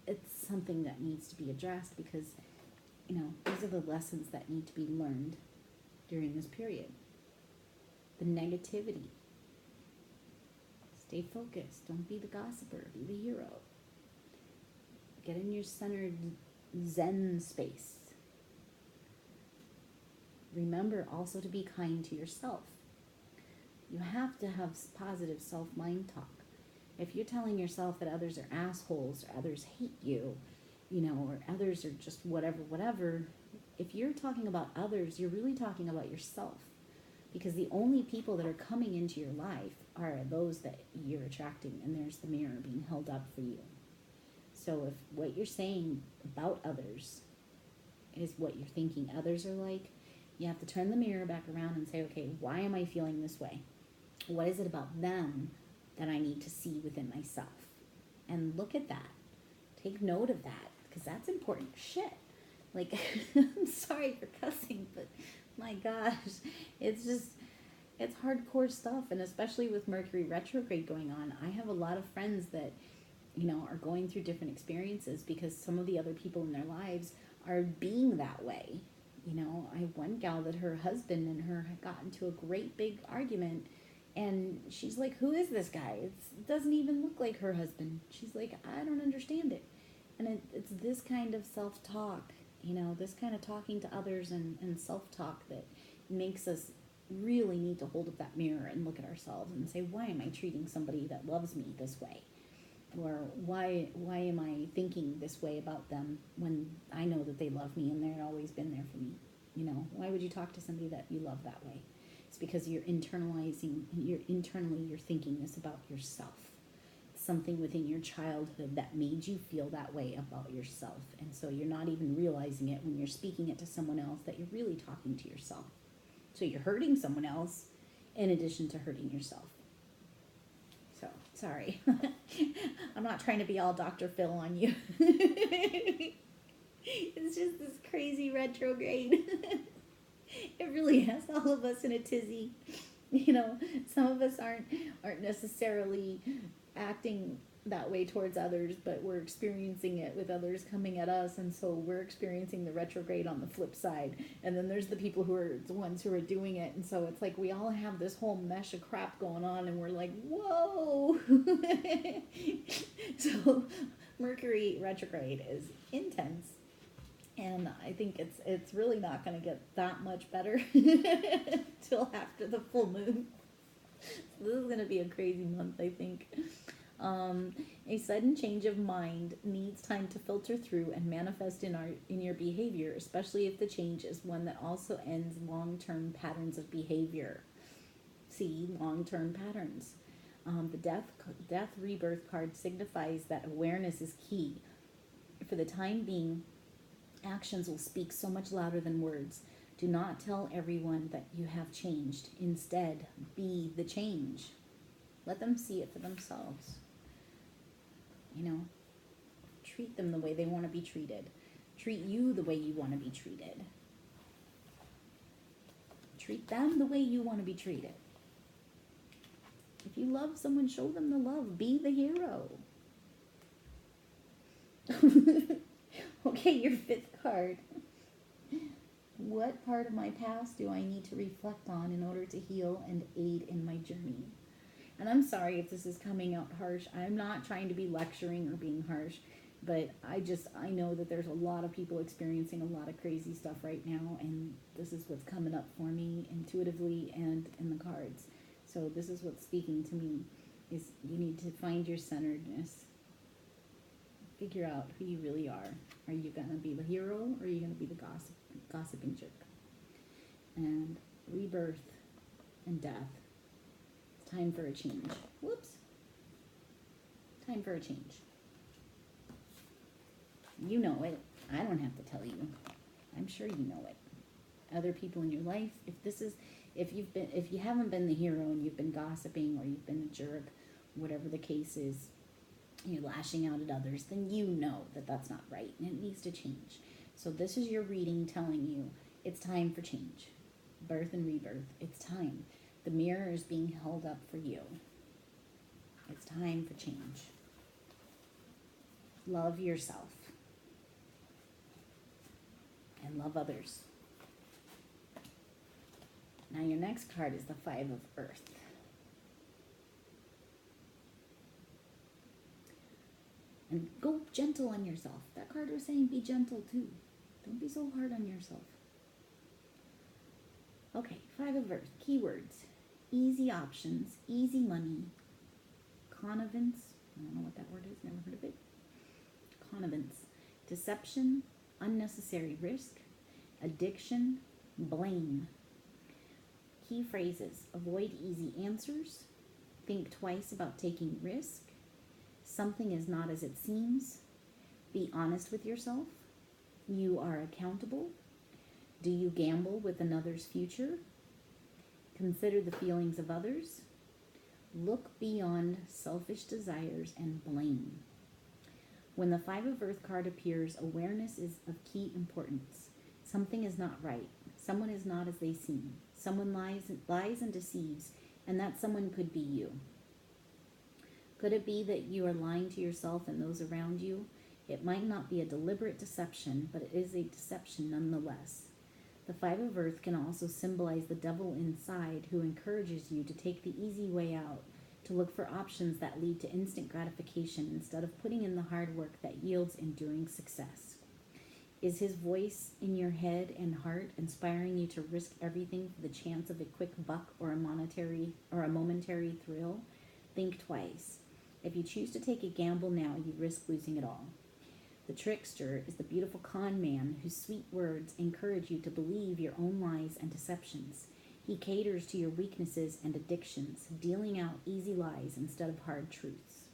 it's something that needs to be addressed because these are the lessons that need to be learned during this period. The negativity. Stay focused. Don't be the gossiper. Be the hero. Get in your centered Zen space. Remember also to be kind to yourself. You have to have positive self-mind talk. If you're telling yourself that others are assholes or others hate you, or others are just whatever, if you're talking about others, you're really talking about yourself. Because the only people that are coming into your life are those that you're attracting, and there's the mirror being held up for you. So if what you're saying about others is what you're thinking others are like, you have to turn the mirror back around and say, okay, why am I feeling this way? What is it about them that I need to see within myself? And look at that. Take note of that, because that's important shit. Like, I'm sorry for cussing, but my gosh, it's hardcore stuff. And especially with Mercury Retrograde going on, I have a lot of friends that, are going through different experiences because some of the other people in their lives are being that way. I have one gal that her husband and her got into a great big argument, and she's like, who is this guy? It doesn't even look like her husband. She's like, I don't understand it. And it's this kind of self-talk, this kind of talking to others and self-talk that makes us really need to hold up that mirror and look at ourselves and say, why am I treating somebody that loves me this way? Or why am I thinking this way about them when I know that they love me and they've always been there for me? Why would you talk to somebody that you love that way? It's because you're internally you're thinking this about yourself. Something within your childhood that made you feel that way about yourself. And so you're not even realizing it when you're speaking it to someone else, that you're really talking to yourself. So you're hurting someone else in addition to hurting yourself. So, sorry. I'm not trying to be all Dr. Phil on you. It's just this crazy retrograde. It really has all of us in a tizzy. Some of us aren't necessarily acting that way towards others, but we're experiencing it with others coming at us, and so we're experiencing the retrograde on the flip side. And then there's the people who are the ones who are doing it, and so it's like we all have this whole mesh of crap going on, and we're like, whoa. So Mercury retrograde is intense, and I think it's really not going to get that much better till after the full moon. So this is going to be a crazy month, I think. A sudden change of mind needs time to filter through and manifest in your behavior, especially if the change is one that also ends long-term patterns of behavior. See, long-term patterns. The death rebirth card signifies that awareness is key. For the time being, actions will speak so much louder than words. Do not tell everyone that you have changed. Instead, be the change. Let them see it for themselves. Treat them the way they want to be treated. Treat you the way you want to be treated. Treat them the way you want to be treated. If you love someone, show them the love. Be the hero. Okay, your fifth card. What part of my past do I need to reflect on in order to heal and aid in my journey? And I'm sorry if this is coming out harsh. I'm not trying to be lecturing or being harsh, but I know that there's a lot of people experiencing a lot of crazy stuff right now, and this is what's coming up for me intuitively and in the cards. So this is what's speaking to me, is you need to find your centeredness. Figure out who you really are. Are you going to be the hero, or are you going to be the gossiping jerk? And rebirth and death. It's time for a change. Whoops. Time for a change. You know it. I don't have to tell you. I'm sure you know it. Other people in your life, if you haven't been the hero and you've been gossiping or you've been a jerk, whatever the case is, you're lashing out at others, then you know that that's not right and it needs to change. So this is your reading telling you it's time for change. Birth and rebirth. It's time. The mirror is being held up for you. It's time for change. Love yourself. And love others. Now your next card is the Five of Earth. And go gentle on yourself. That card was saying be gentle too. Don't be so hard on yourself. Okay, Five of Earth. Keywords. Easy options. Easy money. Connivance. I don't know what that word is. Never heard of it. Connivance. Deception. Unnecessary risk. Addiction. Blame. Key phrases. Avoid easy answers. Think twice about taking risk. Something is not as it seems. Be honest with yourself. You are accountable. Do you gamble with another's future? Consider the feelings of others. Look beyond selfish desires and blame. When the Five of Earth card appears, awareness is of key importance. Something is not right. Someone is not as they seem. Someone lies and deceives, and that someone could be you. Could it be that you are lying to yourself and those around you? It might not be a deliberate deception, but it is a deception nonetheless. The Five of Earth can also symbolize the devil inside who encourages you to take the easy way out, to look for options that lead to instant gratification instead of putting in the hard work that yields enduring success. Is his voice in your head and heart inspiring you to risk everything for the chance of a quick buck or a momentary thrill? Think twice. If you choose to take a gamble now, you risk losing it all. The trickster is the beautiful con man whose sweet words encourage you to believe your own lies and deceptions. He caters to your weaknesses and addictions, dealing out easy lies instead of hard truths.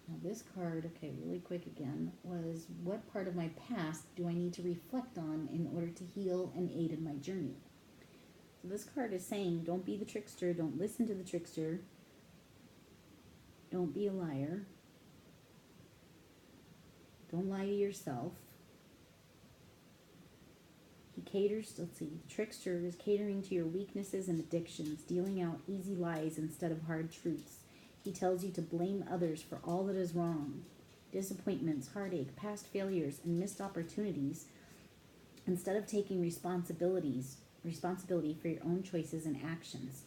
Now this card, okay, really quick again, was what part of my past do I need to reflect on in order to heal and aid in my journey? So this card is saying, don't be the trickster, don't listen to the trickster, don't be a liar. Don't lie to yourself. He caters, the trickster is catering to your weaknesses and addictions, dealing out easy lies instead of hard truths. He tells you to blame others for all that is wrong. Disappointments, heartache, past failures, and missed opportunities, instead of taking responsibility for your own choices and actions.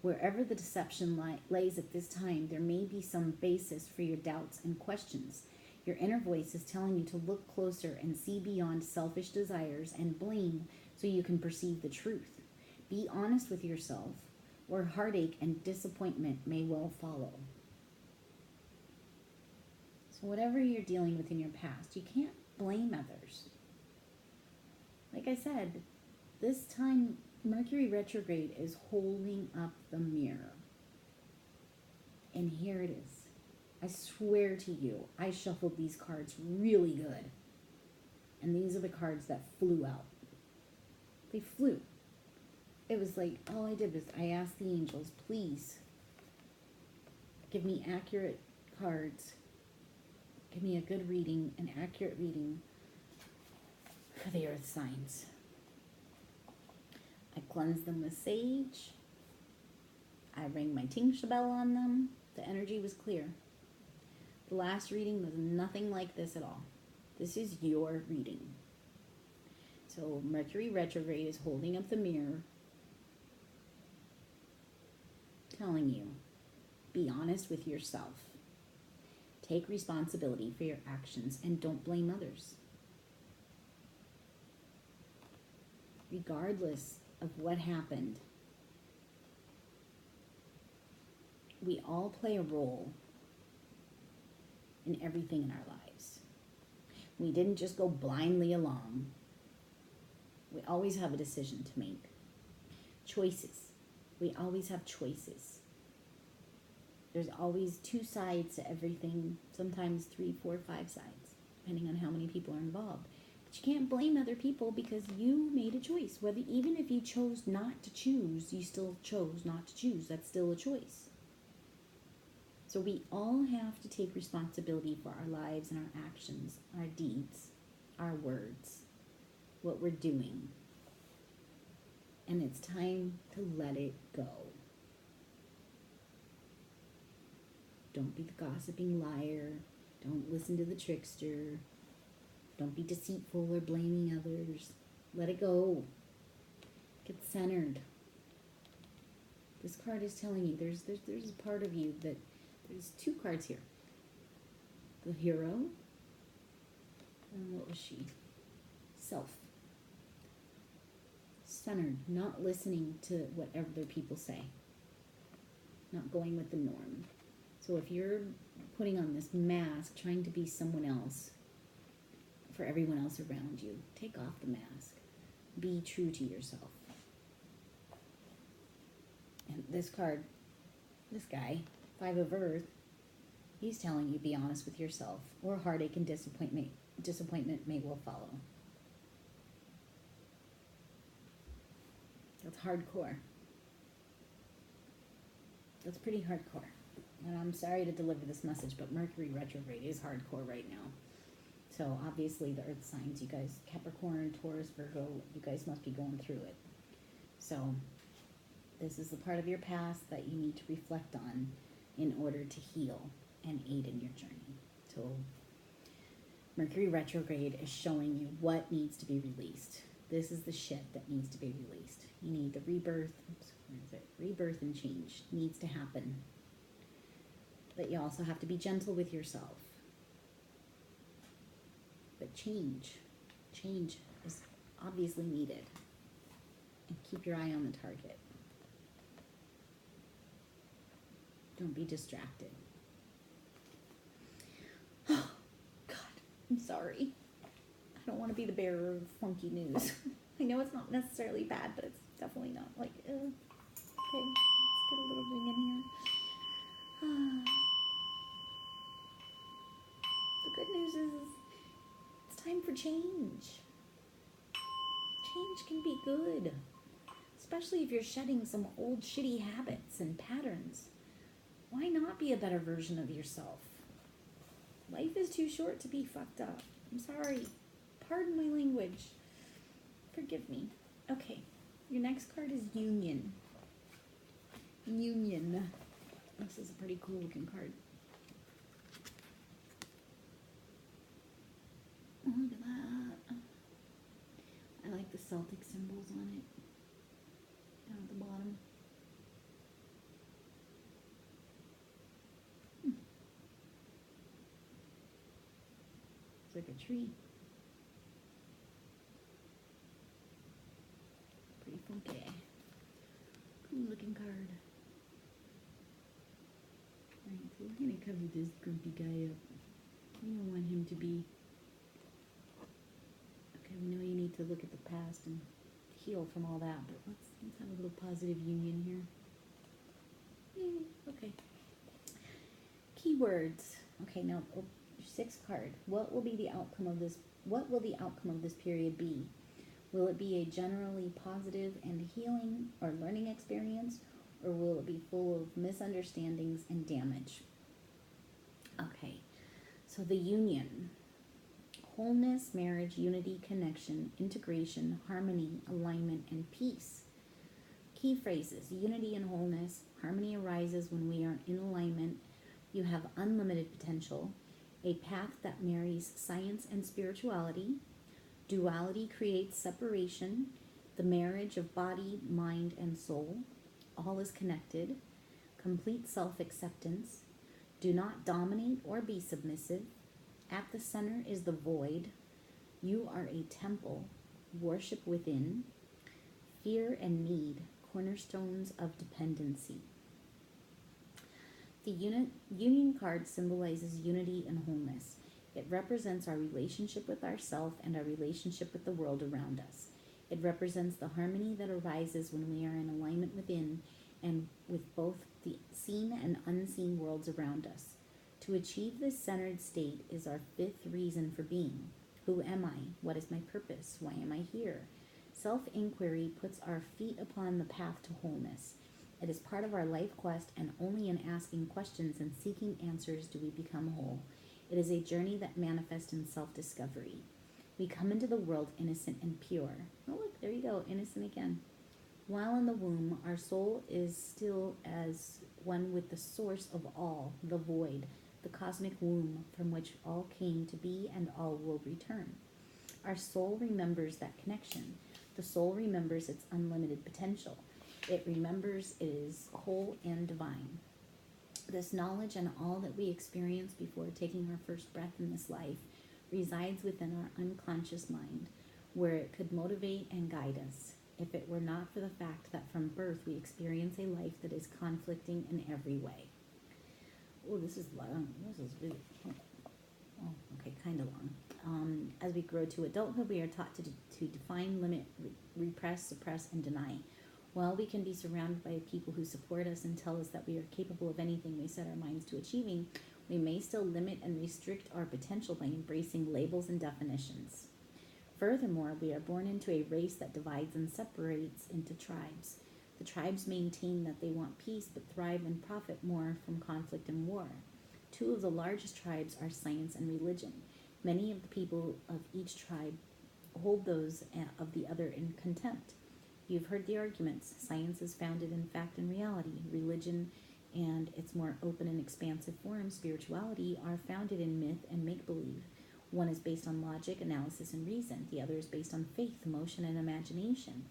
Wherever the deception lays at this time, there may be some basis for your doubts and questions. Your inner voice is telling you to look closer and see beyond selfish desires and blame so you can perceive the truth. Be honest with yourself, or heartache and disappointment may well follow. So whatever you're dealing with in your past, you can't blame others. Like I said, this time Mercury Retrograde is holding up the mirror. And here it is. I swear to you, I shuffled these cards really good. And these are the cards that flew out. They flew. It was like, all I did was I asked the angels, please give me accurate cards. Give me a good reading, an accurate reading for the earth signs. I cleanse them with sage. I rang my tincture bell on them. The energy was clear. The last reading was nothing like this at all. This is your reading. So Mercury retrograde is holding up the mirror, telling you, be honest with yourself. Take responsibility for your actions and don't blame others. Regardless of what happened, we all play a role in everything in our lives. We didn't just go blindly along. We always have a decision to make. Choices. We always have choices. There's always two sides to everything, sometimes 3, 4, 5 sides, depending on how many people are involved. But you can't blame other people because you made a choice. Whether even if you chose not to choose, you still chose not to choose. That's still a choice. So we all have to take responsibility for our lives and our actions, our deeds, our words, what we're doing. And it's time to let it go. Don't be the gossiping liar. Don't listen to the trickster. Don't be deceitful or blaming others. Let it go. Get centered. This card is telling you there's a part of you that there's 2 cards here. The hero. And what was she? Self. Centered. Not listening to what other people say. Not going with the norm. So if you're putting on this mask, trying to be someone else for everyone else around you, take off the mask. Be true to yourself. And this card, this guy, 5 of Earth, he's telling you be honest with yourself, or heartache and disappointment may well follow. That's hardcore. That's pretty hardcore. And I'm sorry to deliver this message, but Mercury retrograde is hardcore right now. So obviously the earth signs, you guys, Capricorn, Taurus, Virgo, you guys must be going through it. So this is the part of your past that you need to reflect on in order to heal and aid in your journey. So Mercury retrograde is showing you what needs to be released. This is the shit that needs to be released. You need the rebirth. Oops, where is it? Rebirth and change needs to happen. But you also have to be gentle with yourself. But change is obviously needed. And keep your eye on the target. Don't be distracted. Oh, God, I'm sorry. I don't want to be the bearer of funky news. I know it's not necessarily bad, but it's definitely not like, okay, let's get a little ring in here. The good news is it's time for change. Change can be good, especially if you're shedding some old shitty habits and patterns. Why not be a better version of yourself? Life is too short to be fucked up. I'm sorry. Pardon my language. Forgive me. Okay, your next card is Union. Union. This is a pretty cool looking card. Look at that. I like the Celtic symbols on it. Down at the bottom. It's like a tree. Pretty funky. Cool looking card. Alright, so we're going to cover this grumpy guy up. We don't want him to be... Okay, we know you need to look at the past and heal from all that, but let's have a little positive union here. Yay, okay. Keywords. Okay, now, 6th card. What will be the outcome of this? What will the outcome of this period be? Will it be a generally positive and healing or learning experience, or will it be full of misunderstandings and damage? Okay, so the union. Wholeness, marriage, unity, connection, integration, harmony, alignment, and peace. Key phrases: unity and wholeness. Harmony arises when we are in alignment. You have unlimited potential. A path that marries science and spirituality. Duality creates separation. The marriage of body, mind, and soul. All is connected. Complete self-acceptance. Do not dominate or be submissive. At the center is the void. You are a temple. Worship within. Fear and need, cornerstones of dependency. The Union card symbolizes unity and wholeness. It represents our relationship with ourself and our relationship with the world around us. It represents the harmony that arises when we are in alignment within and with both the seen and unseen worlds around us. To achieve this centered state is our fifth reason for being. Who am I? What is my purpose? Why am I here? Self-inquiry puts our feet upon the path to wholeness. It is part of our life quest, and only in asking questions and seeking answers do we become whole. It is a journey that manifests in self-discovery. We come into the world innocent and pure. Oh, look, there you go, innocent again. While in the womb, our soul is still as one with the source of all, the void, the cosmic womb from which all came to be and all will return. Our soul remembers that connection. The soul remembers its unlimited potential. It remembers it is whole and divine. This knowledge and all that we experience before taking our first breath in this life resides within our unconscious mind, where it could motivate and guide us, if it were not for the fact that from birth we experience a life that is conflicting in every way. Oh, this is long. This is really, okay, kind of long. As we grow to adulthood, we are taught to define, limit, repress, suppress, and deny. While we can be surrounded by people who support us and tell us that we are capable of anything we set our minds to achieving, we may still limit and restrict our potential by embracing labels and definitions. Furthermore, we are born into a race that divides and separates into tribes. The tribes maintain that they want peace but thrive and profit more from conflict and war. Two of the largest tribes are science and religion. Many of the people of each tribe hold those of the other in contempt. You've heard the arguments. Science is founded in fact and reality. Religion and its more open and expansive form, spirituality, are founded in myth and make-believe. One is based on logic, analysis, and reason. The other is based on faith, emotion, and imagination.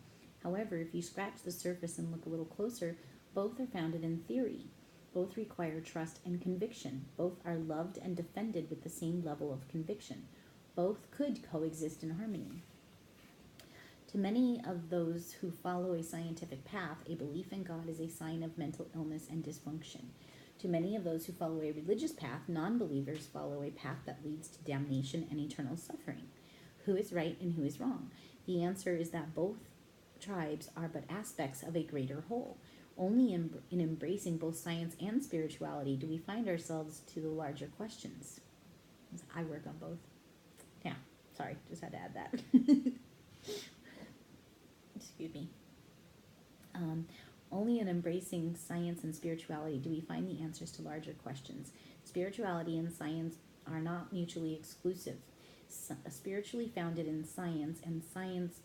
However, if you scratch the surface and look a little closer, both are founded in theory. Both require trust and conviction. Both are loved and defended with the same level of conviction. Both could coexist in harmony. To many of those who follow a scientific path, a belief in God is a sign of mental illness and dysfunction. To many of those who follow a religious path, non-believers follow a path that leads to damnation and eternal suffering. Who is right and who is wrong? The answer is that both tribes are but aspects of a greater whole. Only in embracing both science and spirituality do we find ourselves to the larger questions. I work on both. Yeah, sorry, just had to add that. Excuse me. Only in embracing science and spirituality do we find the answers to larger questions. Spirituality and science are not mutually exclusive. Spirituality founded in science and science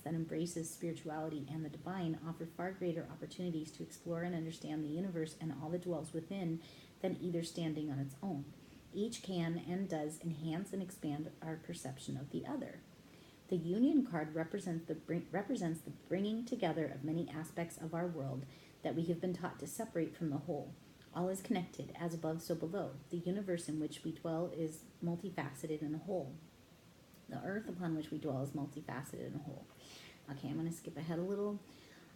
that embraces spirituality and the divine offer far greater opportunities to explore and understand the universe and all that dwells within than either standing on its own. Each can and does enhance and expand our perception of the other. The Union card represents the bringing together of many aspects of our world that we have been taught to separate from the whole. All is connected, as above, so below. The universe in which we dwell is multifaceted and whole. The earth upon which we dwell is multifaceted and whole. Okay, I'm going to skip ahead a little.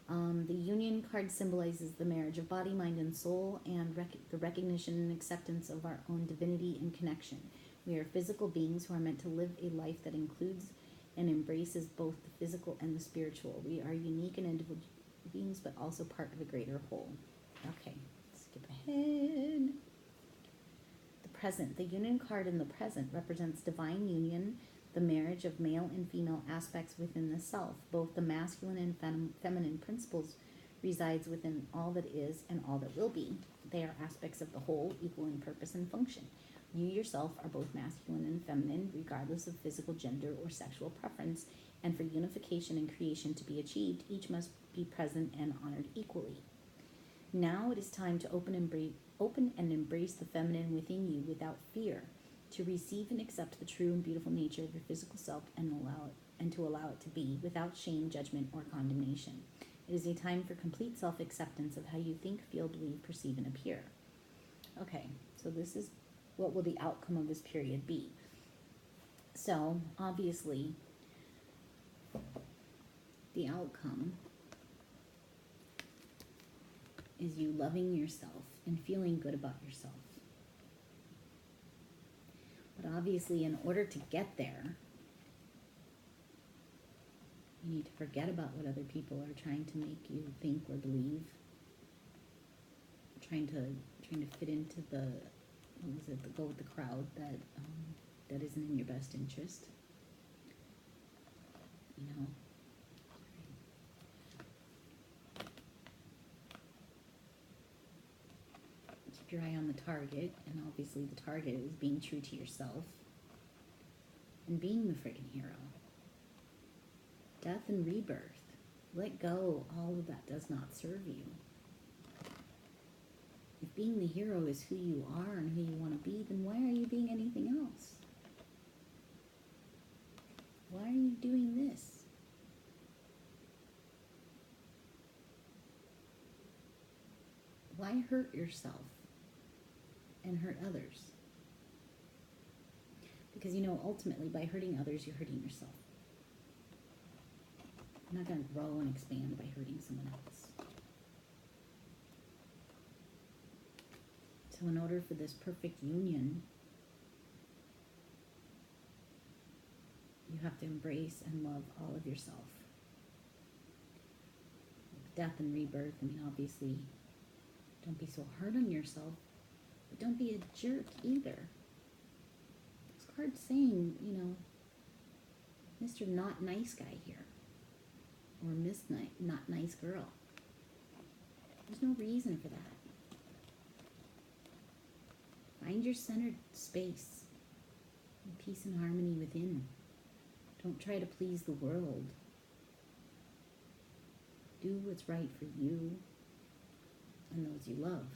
The Union card symbolizes the marriage of body, mind, and soul, and the recognition and acceptance of our own divinity and connection. We are physical beings who are meant to live a life that includes and embraces both the physical and the spiritual. We are unique and individual beings, but also part of a greater whole. Okay, skip ahead. The present. The Union card in the present represents divine union, the marriage of male and female aspects within the self. Both the masculine and feminine principles resides within all that is and all that will be. They are aspects of the whole, equal in purpose and function. You yourself are both masculine and feminine, regardless of physical gender or sexual preference, and for unification and creation to be achieved, each must be present and honored equally. Now it is time to open and embrace the feminine within you without fear, to receive and accept the true and beautiful nature of your physical self and to allow it to be without shame, judgment, or condemnation. It is a time for complete self-acceptance of how you think, feel, believe, perceive, and appear. Okay, so this is what will the outcome of this period be? So, obviously, the outcome is you loving yourself and feeling good about yourself. But obviously, in order to get there, you need to forget about what other people are trying to make you think or believe. Trying to fit into the go with the crowd that isn't in your best interest. You know. Keep your eye on the target, and obviously the target is being true to yourself and being the friggin' hero. Death and rebirth. Let go. All of that does not serve you. If being the hero is who you are and who you want to be, then why are you being anything else? Why are you doing this? Why hurt yourself and hurt others? Because, you know, ultimately, by hurting others, you're hurting yourself. You're not going to grow and expand by hurting someone else. So in order for this perfect union, you have to embrace and love all of yourself. Death and rebirth, I mean, obviously, don't be so hard on yourself, but don't be a jerk either. This card's saying, you know, Mr. Not Nice Guy here, or Miss Not Nice Girl. There's no reason for that. Find your centered space, and peace and harmony within. Don't try to please the world. Do what's right for you and those you love.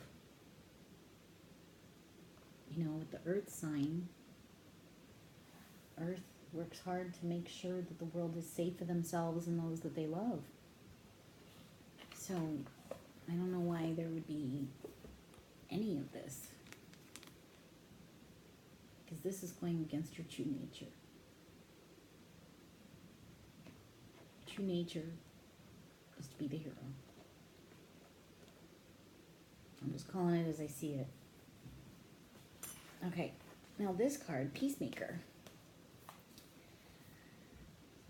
You know, with the Earth sign, Earth works hard to make sure that the world is safe for themselves and those that they love. So, I don't know why there would be any of this. Because this is going against your true nature. True nature is to be the hero. I'm just calling it as I see it. Okay, now this card, Peacemaker.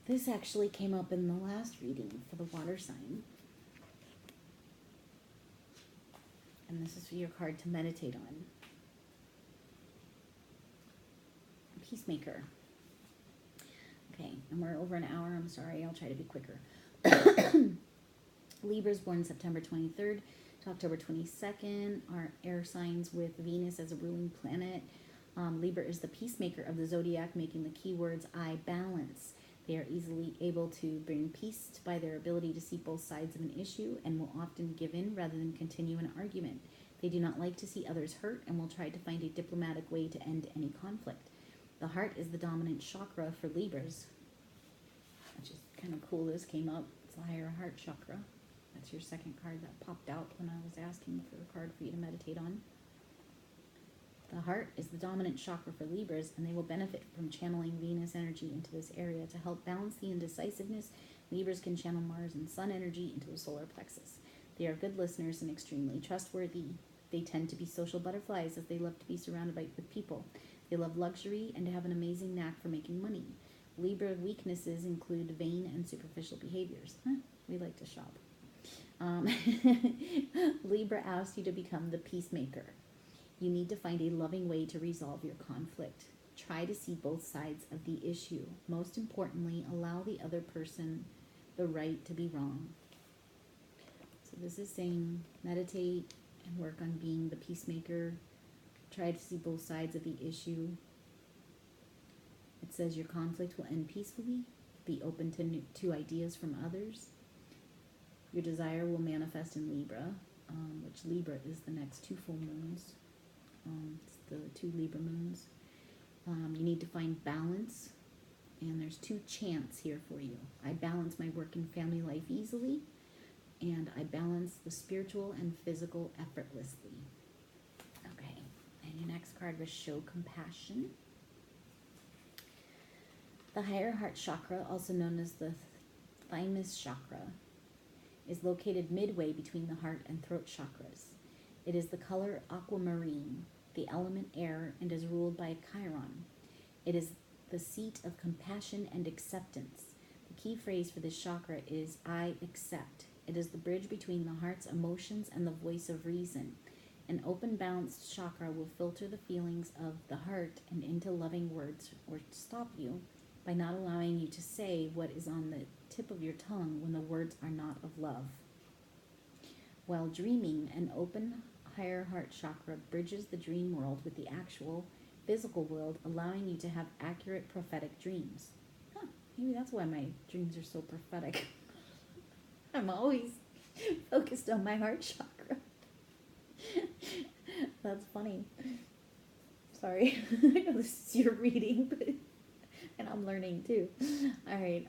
This actually came up in the last reading for the water sign. And this is your card to meditate on. Peacemaker. Okay, and we're over an hour. I'm sorry, I'll try to be quicker. Libra's born September 23rd to October 22nd. Are air signs with Venus as a ruling planet. Libra is the peacemaker of the zodiac, making the keywords I balance. They are easily able to bring peace by their ability to see both sides of an issue and will often give in rather than continue an argument. They do not like to see others hurt and will try to find a diplomatic way to end any conflict. The heart is the dominant chakra for Libras, which is kind of cool. This came up. It's the higher heart chakra. That's your second card that popped out when I was asking for a card for you to meditate on. The heart is the dominant chakra for Libras, and they will benefit from channeling Venus energy into this area to help balance the indecisiveness. Libras can channel Mars and Sun energy into the solar plexus. They are good listeners and extremely trustworthy. They tend to be social butterflies as they love to be surrounded with people. They love luxury and have an amazing knack for making money. Libra weaknesses include vain and superficial behaviors. We like to shop. Libra asks you to become the peacemaker. You need to find a loving way to resolve your conflict. Try to see both sides of the issue. Most importantly, allow the other person the right to be wrong. So this is saying meditate and work on being the peacemaker. Try to see both sides of the issue. It says your conflict will end peacefully. Be open to ideas from others. Your desire will manifest in Libra, which Libra is the next 2 full moons. It's the 2 Libra moons. You need to find balance, and there's 2 chants here for you. I balance my work and family life easily, and I balance the spiritual and physical effortlessly. Okay, and your next card was Show Compassion. The higher heart chakra, also known as the thymus chakra, is located midway between the heart and throat chakras. It is the color aquamarine, the element air, and is ruled by Chiron. It is the seat of compassion and acceptance. The key phrase for this chakra is I accept. It is the bridge between the heart's emotions and the voice of reason. An open, balanced chakra will filter the feelings of the heart and into loving words, or stop you by not allowing you to say what is on the tip of your tongue when the words are not of love. While dreaming, an open higher heart chakra bridges the dream world with the actual physical world, allowing you to have accurate prophetic dreams. Maybe that's why my dreams are so prophetic. I'm always focused on my heart chakra. That's funny. Sorry. I know this is your reading, but and I'm learning too. All right.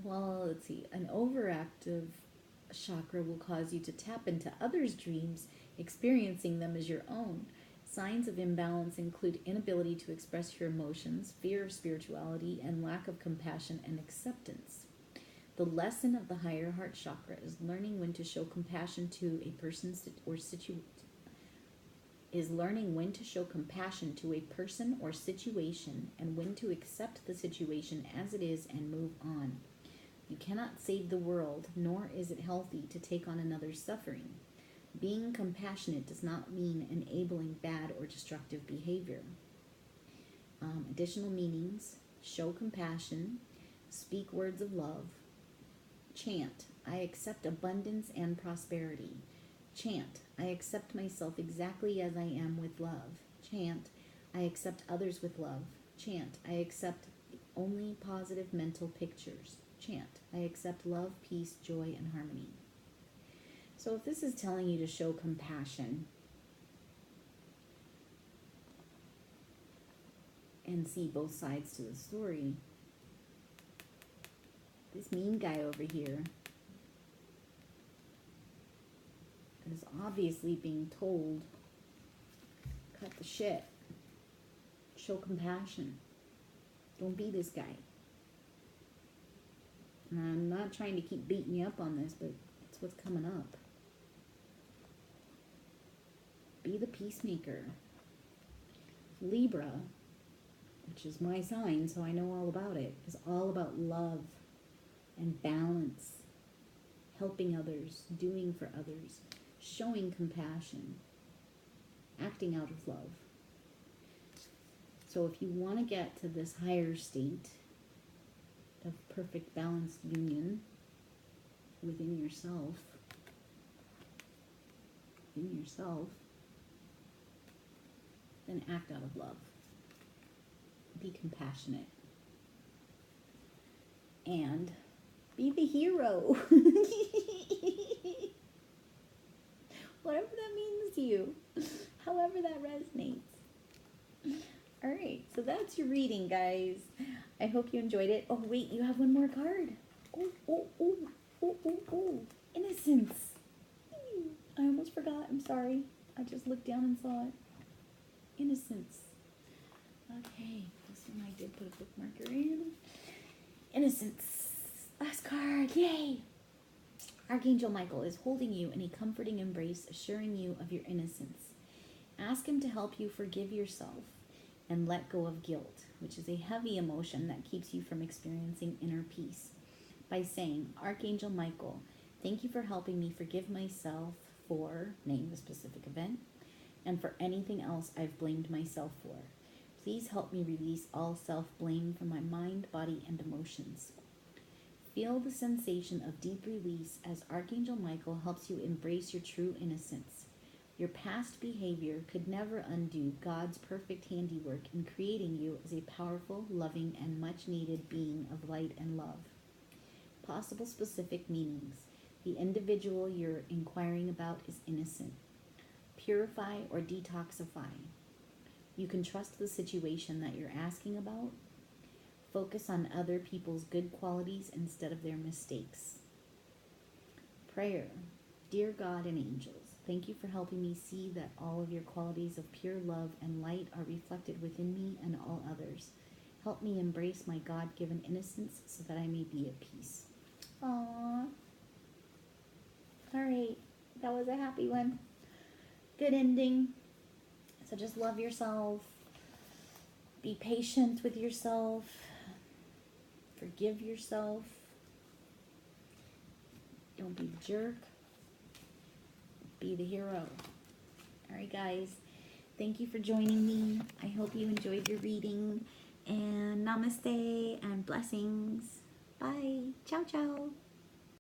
Well, let's see. An overactive chakra will cause you to tap into others' dreams, experiencing them as your own. Signs of imbalance include inability to express your emotions, fear of spirituality, and lack of compassion and acceptance. The lesson of the higher heart chakra is learning when to show compassion to a person or situation, and when to accept the situation as it is and move on. You cannot save the world, nor is it healthy to take on another's suffering. Being compassionate does not mean enabling bad or destructive behavior. Additional meanings: show compassion, speak words of love, chant, I accept abundance and prosperity. Chant, I accept myself exactly as I am with love. Chant, I accept others with love. Chant, I accept only positive mental pictures. Chant, I accept love, peace, joy, and harmony. So if this is telling you to show compassion and see both sides to the story, this mean guy over here is obviously being told, cut the shit, show compassion, don't be this guy. And I'm not trying to keep beating you up on this, but it's what's coming up. Be the peacemaker. Libra, which is my sign, so I know all about it, is all about love and balance, helping others, doing for others, showing compassion, acting out of love. So if you want to get to this higher state of perfect balanced union within yourself, then act out of love. Be compassionate. And be the hero. Whatever that means to you. However that resonates. Alright, so that's your reading, guys. I hope you enjoyed it. Oh, wait, you have one more card. Oh. Innocence. I almost forgot. I'm sorry. I just looked down and saw it. Innocence. Okay, this one I did put a bookmarker in. Innocence. Last card. Yay! Archangel Michael is holding you in a comforting embrace, assuring you of your innocence. Ask him to help you forgive yourself and let go of guilt, which is a heavy emotion that keeps you from experiencing inner peace, by saying, Archangel Michael, thank you for helping me forgive myself for, name the specific event, and for anything else I've blamed myself for. Please help me release all self-blame from my mind, body, and emotions. Feel the sensation of deep release as Archangel Michael helps you embrace your true innocence. Your past behavior could never undo God's perfect handiwork in creating you as a powerful, loving, and much needed being of light and love. Possible specific meanings. The individual you're inquiring about is innocent. Purify or detoxify. You can trust the situation that you're asking about. Focus on other people's good qualities instead of their mistakes. Prayer. Dear God and angels, thank you for helping me see that all of your qualities of pure love and light are reflected within me and all others. Help me embrace my God-given innocence so that I may be at peace. Aww. All right. That was a happy one. Good ending. So just love yourself. Be patient with yourself. Forgive yourself. Don't be the jerk. Be the hero. All right, guys. Thank you for joining me. I hope you enjoyed your reading. And namaste and blessings. Bye. Ciao, ciao.